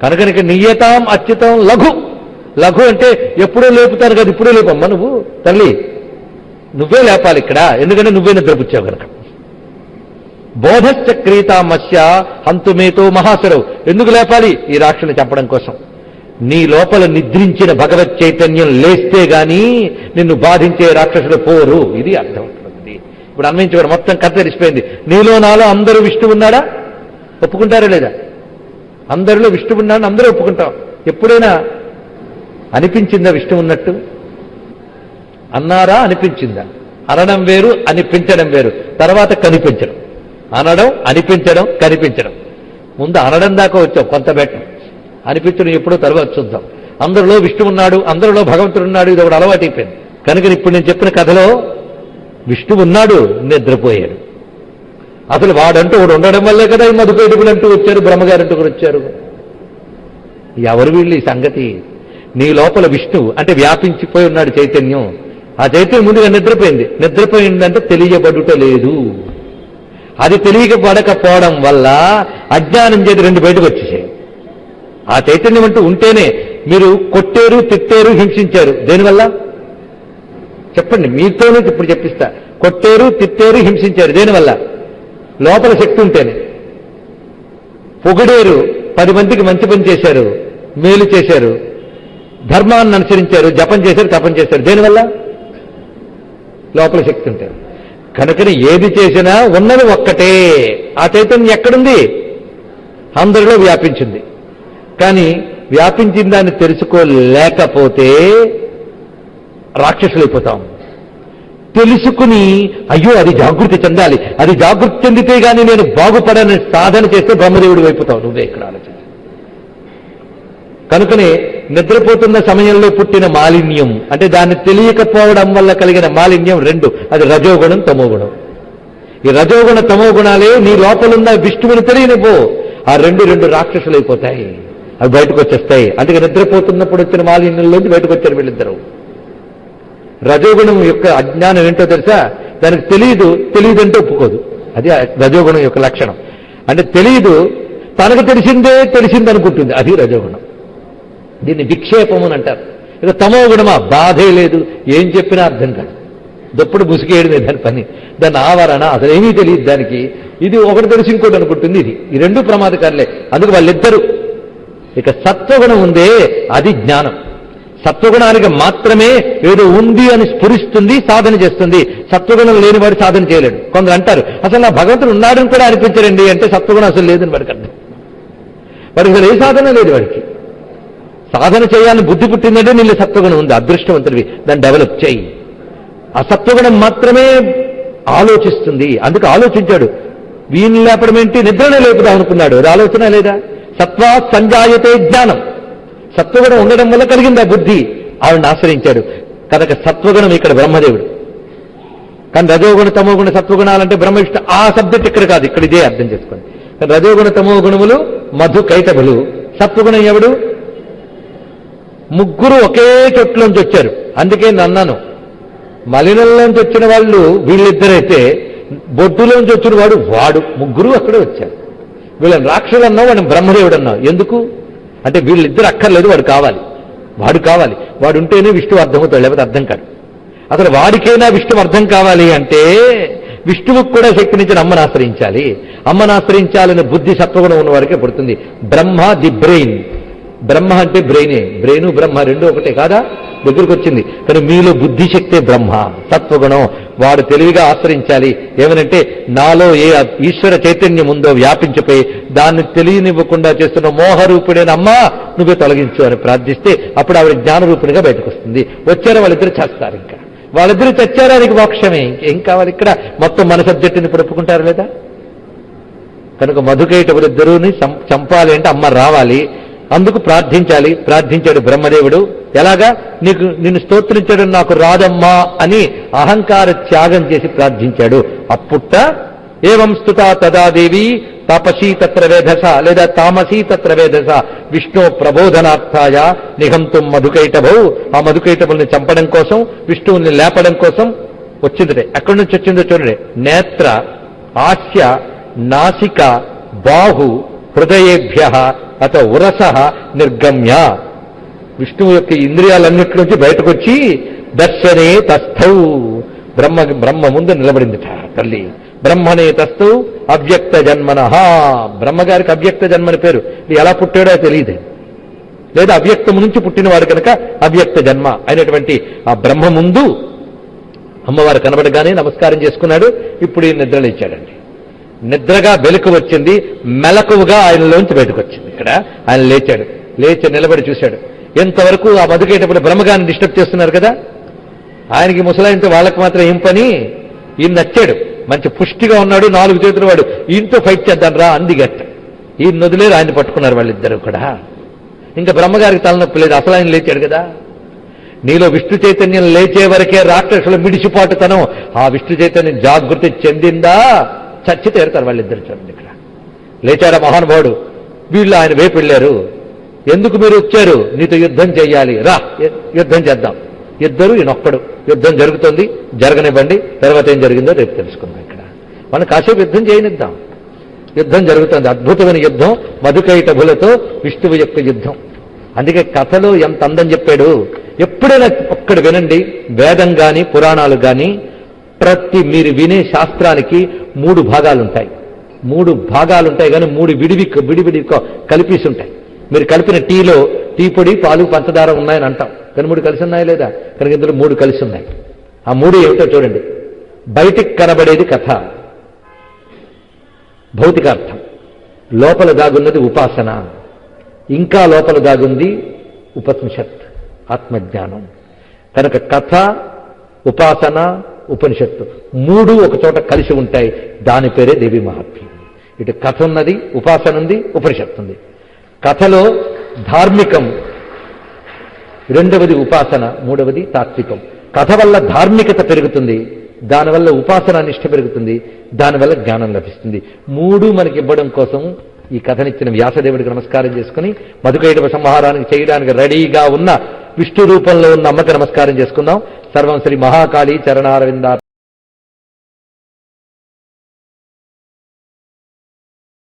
కనుక నియతాం అచ్యుతం లఘు. లఘు అంటే ఎప్పుడూ లేపుతారు కదా, ఇప్పుడే లేపమ్మ నువ్వు తల్లి, నువ్వే లేపాలి ఇక్కడ, ఎందుకంటే నువ్వే నిద్రపుచ్చావు కనుక. బోధశ్చక్రీతామస్య హంతుమేతో మహాసరవు. ఎందుకు లేపాలి? ఈ రాక్షసుని చంపడం కోసం. నీ లోపల నిద్రించిన భగవత్ చైతన్యం లేస్తే గాని నిన్ను బాధించే రాక్షసులు పోరు. ఇది అర్థం. ఇప్పుడు అన్వయించుకోవడం మొత్తం కథ తెలిసిపోయింది. నీలో నాలో అందరూ విష్ణు ఉన్నాడా? ఒప్పుకుంటారా లేదా? అందరిలో విష్ణు ఉన్నాడని అందరూ ఒప్పుకుంటాం. ఎప్పుడైనా అనిపించిందా విష్ణు ఉన్నట్టు? అన్నారా? అనిపించిందా? అనడం వేరు, అనిపించడం వేరు, తర్వాత కనిపించడం. అనడం, అనిపించడం, కనిపించడం. ముందు అనడం దాకా వచ్చాం, కొంత బెట్ట. అనిపించడం ఎప్పుడో తర్వాత చూద్దాం. అందరిలో విష్ణు ఉన్నాడు, అందరిలో భగవంతుడు ఉన్నాడు, ఇది ఒకటి అలవాటు అయిపోయింది. కనుక ఇప్పుడు నేను చెప్పిన కథలో విష్ణు ఉన్నాడు, నిద్రపోయాడు. అసలు వాడంటూ ఒకడు ఉండడం వల్లే కదా ఈ మధుపేటుకులు అంటూ వచ్చారు, బ్రహ్మగారంటూ కూడా వచ్చారు. ఎవరు వీళ్ళు? ఈ సంగతి నీ లోపల విష్ణు అంటే వ్యాపించిపోయి ఉన్నాడు చైతన్యం. ఆ చైతన్యం ముందుగా నిద్రపోయింది. నిద్రపోయిందంటే తెలియబడుట లేదు. అది తెలియబడకపోవడం వల్ల అజ్ఞానం చేతి రెండు బయటకు వచ్చేసాయి. ఆ చైతన్యం అంటూ ఉంటేనే మీరు కొట్టారు, తిట్టారు, హింసించారు. దేనివల్ల చెప్పండి? మీతోనే ఇప్పుడు చెప్పిస్తా. కొట్టారు, తిట్టారు, హింసించారు. దేనివల్ల? లోపల శక్తి ఉంటేనే. పొగిడేరు, 10 మందికి మంచి పని చేశారు, మేలు చేశారు, ధర్మాన్ని అనుసరించారు, జపం చేశారు, తపం చేశారు. దేనివల్ల? లోపల శక్తి ఉంటారు. కనుకని ఏది చేసినా ఉన్నది ఒక్కటే. ఆ చైతన్యం ఎక్కడుంది? అందరిలో వ్యాపించింది. కానీ వ్యాపించిన దాన్ని తెలుసుకోలేకపోతే రాక్షసులైపోతాం. తెలుసుకుని అయ్యో అది జాగృతి చెందాలి, అది జాగృతి చెందితే గానీ నేను బాగుపడని సాధన చేస్తే బ్రహ్మదేవుడు అయిపోతావు. నువ్వే ఇక్కడ ఆలోచన. కనుకనే నిద్రపోతున్న సమయంలో పుట్టిన మాలిన్యం అంటే దాన్ని తెలియకపోవడం వల్ల కలిగిన మాలిన్యం రెండు. అది రజోగుణం, తమోగుణం. ఈ రజోగుణ తమో గుణాలే నీ లోపలున్న విష్ణువుని తెలియనిపో. ఆ రెండు రాక్షసులు అయిపోతాయి, అవి బయటకు వచ్చేస్తాయి. అందుకే నిద్రపోతున్నప్పుడు వచ్చిన మాలిన్యంలోంచి బయటకు వచ్చారు వీళ్ళిద్దరూ. రజోగుణం యొక్క అజ్ఞానం ఏంటో తెలుసా? దానికి తెలియదంటే ఒప్పుకోదు. అది రజోగుణం యొక్క లక్షణం. అంటే తెలియదు, తనకు తెలిసిందనుకుంటుంది. అది రజోగుణం. దీన్ని విక్షేపము అని అంటారు. ఇక తమో గుణమా? బాధే లేదు, ఏం చెప్పినా అర్థం కాదు, దప్పుడు ముసుగేయడమే దాని పని, దాని ఆవరణ అసలు ఏమీ తెలియదు దానికి. ఇది ఒకటి తెలిసి ఇంకోటి అనుకుంటుంది. ఈ రెండు ప్రమాదకారులే. అందుకు వాళ్ళిద్దరూ. ఇక సత్వగుణం ఉందే, అది జ్ఞానం. సత్వగుణానికి మాత్రమే ఏదో ఉంది అని స్ఫురిస్తుంది, సాధన చేస్తుంది. సత్వగుణం లేనివాడు సాధన చేయలేడు. కొందరు అంటారు అసలు నా భగవంతుడు ఉన్నాడని కూడా అనిపించరండి అంటే సత్వగుణం అసలు లేదని వాడికి అర్థం. వాడికి అసలు ఏ సాధన లేదు. వాడికి సాధన చేయాలని బుద్ధి పుట్టిందంటే నీళ్ళు సత్వగుణం ఉంది, అదృష్టవంతుడివి, దాన్ని డెవలప్ చేయి. ఆ సత్వగుణం మాత్రమే ఆలోచిస్తుంది. అందుకు ఆలోచించాడు. వీణి లేపడం ఏంటి? నిద్రనే లేపుదాం అనుకున్నాడు. అది ఆలోచన లేదా? సత్వా సంజాయతే జ్ఞానం. సత్వగుణం ఉండడం వల్ల కలిగింది ఆ బుద్ధి. ఆవిడని ఆశ్రయించాడు. కనుక సత్వగుణం ఇక్కడ బ్రహ్మదేవుడు. కానీ రజోగుణ తమోగుణ సత్వగుణాలంటే బ్రహ్మవిష్ణు. ఆ సబ్జెక్ట్ ఇక్కడ కాదు, ఇక్కడ ఇదే అర్థం చేసుకోండి. రజోగుణ తమో గుణములు మధు కైటభులు. సత్వగుణం ఎవడు? ముగ్గురు ఒకే చోట్లోంచి వచ్చారు. అందుకే అన్నాను, మలినంలోంచి వచ్చిన వాళ్ళు వీళ్ళిద్దరైతే బొడ్డులోంచి వచ్చిన వాడు ముగ్గురు అక్కడే వచ్చారు. వీళ్ళని రాక్షసులు అన్నావు, వాడిని బ్రహ్మదేవుడు అన్నావు. ఎందుకు అంటే వీళ్ళిద్దరు అక్కర్లేదు, వాడు కావాలి. వాడు ఉంటేనే విష్ణువు అర్థమవుతాడు, లేకపోతే అర్థం కాదు. అసలు వాడికైనా విష్ణువు అర్థం కావాలి అంటే విష్ణువుకు కూడా శక్తినిచ్చిన అమ్మను ఆశ్రయించాలి. అమ్మను ఆశ్రయించాలనే బుద్ధి సత్వగుణం ఉన్న వారికే పుడుతుంది. బ్రహ్మ ది బ్రెయిన్. బ్రహ్మ అంటే బ్రెయినే. బ్రెయిను బ్రహ్మ రెండు ఒకటే కాదా? దగ్గరికి వచ్చింది. కానీ మీలో బుద్ధిశక్తే బ్రహ్మ, సత్వగుణం. వాడు తెలివిగా ఆశ్రయించాలి. ఏమనంటే నాలో ఏ ఈశ్వర చైతన్యం ఉందో వ్యాపించిపోయి దాన్ని తెలియనివ్వకుండా చేస్తున్న మోహరూపుడైన అమ్మా నువ్వే తొలగించు అని ప్రార్థిస్తే అప్పుడు ఆవిడ జ్ఞానరూపునిగా బయటకు వస్తుంది. వచ్చారో వాళ్ళిద్దరు చేస్తారు. ఇంకా వాళ్ళిద్దరు చచ్చారా నీకు మోక్షమే. ఇంకేం కావాలి? ఇక్కడ మొత్తం మన సబ్జెక్టుని ఇప్పుడు ఒప్పుకుంటారు లేదా? కనుక మధుకైటవులిద్దరూని చంపాలి అంటే అమ్మ రావాలి. అందుకు ప్రార్థించాలి. ప్రార్థించాడు బ్రహ్మదేవుడు. ఎలాగా? నిన్ను స్తోత్రించడం నాకు రాదమ్మా అని అహంకార త్యాగం చేసి ప్రార్థించాడు. అప్పుట్ట ఏవం స్తుతా తదాదేవి తపసీ తత్ర వేధస లేదా తామసీ తత్ర వేధస విష్ణు ప్రబోధనార్థాయ నిఘంతుం మధుకైటభౌ. ఆ మధుకైటభుల్ని చంపడం కోసం, విష్ణువుని లేపడం కోసం వచ్చిందిటే. ఎక్కడి నుంచి వచ్చిందో చూడండి. నేత్ర ఆస్య నాసిక బాహు హృదయేభ్య అత ఉరస నిర్గమ్య. విష్ణువు యొక్క ఇంద్రియాలన్నిటి నుంచి బయటకు వచ్చి దర్శనే తస్థౌ బ్రహ్మ ముందు నిలబడిందిట తల్లి. బ్రహ్మనే తస్థౌ అవ్యక్త జన్మన. బ్రహ్మగారికి అవ్యక్త జన్మని పేరు. ఎలా పుట్టాడో తెలియదు, లేదా అవ్యక్తము నుంచి పుట్టినవాడు కనుక అవ్యక్త జన్మ అయినటువంటి ఆ బ్రహ్మ ముందు అమ్మవారు కనబడగానే నమస్కారం చేసుకున్నాడు. ఇప్పుడు ఈ నిద్రలేచాడండి. నిద్రగా వెలుకు వచ్చింది, మెలకువగా ఆయనలోంచి బయటకు వచ్చింది. ఇక్కడ ఆయన లేచాడు. లేచి నిలబడి చూశాడు. ఎంతవరకు ఆ మధుకేటప్పుడు బ్రహ్మగారిని డిస్టర్బ్ చేస్తున్నారు కదా. ఆయనకి ముసలాయంతో వాళ్ళకి మాత్రం ఏం పని? ఈయన నచ్చాడు, మంచి పుష్టిగా ఉన్నాడు, 4 చేతులు వాడు. ఈయనతో ఫైట్ చేద్దాం రా అంది గట్ట. ఈయన వదిలేరు, ఆయన పట్టుకున్నారు వాళ్ళిద్దరు కూడా. ఇంకా బ్రహ్మగారికి తలనొప్పి లేదు, అసలు ఆయన లేచాడు కదా. నీలో విష్ణు చైతన్యం లేచే వరకే రాక్షసుల మిడిసిపాటుతనం. ఆ విష్ణు చైతన్యం జాగృతి చెందిందా చచ్చి తీరుతారు వాళ్ళిద్దరు. చూడండి ఇక్కడ లేచారా మహానుభావుడు. వీళ్ళు ఆయన వైపు వెళ్ళారు. ఎందుకు మీరు వచ్చారు? నీతో యుద్ధం చెయ్యాలి, రా యుద్ధం చేద్దాం. ఇద్దరు ఈయనొక్కడు. యుద్ధం జరుగుతుంది, జరగనివ్వండి. తర్వాత ఏం జరిగిందో రేపు తెలుసుకుందాం. ఇక్కడ మనం కాసేపు యుద్ధం చేయనిద్దాం. యుద్ధం జరుగుతుంది, అద్భుతమైన యుద్ధం. మధుకైటభులతో విష్ణువు యొక్క యుద్ధం. అందుకే కథలో ఎంత అందం చెప్పాడు. ఎప్పుడైనా ఒక్కడు వినండి, వేదం గాని పురాణాలు గాని మీరు వినే శాస్త్రానికి 3 భాగాలుంటాయి. 3 భాగాలుంటాయి కానీ 3 విడివిడి కలిపేసి ఉంటాయి. మీరు కలిపిన టీలో టీ పొడి, పాలు, పంచదార ఉన్నాయని అంటాం, కానీ 3 కలిసి ఉన్నాయా లేదా? కనుక ఇందులో 3 కలిసి ఉన్నాయి. ఆ 3 ఏమిటో చూడండి. బయటికి కనబడేది కథ, భౌతికార్థం. లోపల దాగున్నది ఉపాసన, ఇంకా లోపల దాగుంది ఉపనిషత్, ఆత్మజ్ఞానం. కనుక కథ, ఉపాసన, ఉపనిషత్తు 3 ఒక చోట కలిసి ఉంటాయి. దాని పేరే దేవి మహాత్మ్యం. ఇటు కథ ఉన్నది, ఉపాసన ఉంది, ఉపనిషత్తు ఉంది. కథలో ధార్మికం, రెండవది ఉపాసన, మూడవది తాత్వికం. కథ వల్ల ధార్మికత పెరుగుతుంది, దానివల్ల ఉపాసన నిష్ఠ పెరుగుతుంది, దానివల్ల జ్ఞానం లభిస్తుంది. 3 మనకి ఇవ్వడం కోసం ఈ కథనిచ్చిన వ్యాసదేవుడికి నమస్కారం చేసుకుని మధుకైటభ సంహారానికి చేయడానికి రెడీగా ఉన్న విష్ణు రూపంలో ఉన్న అమ్మకి నమస్కారం చేసుకుందాం. సర్వం శ్రీ మహాకాళీ చరణారవిందా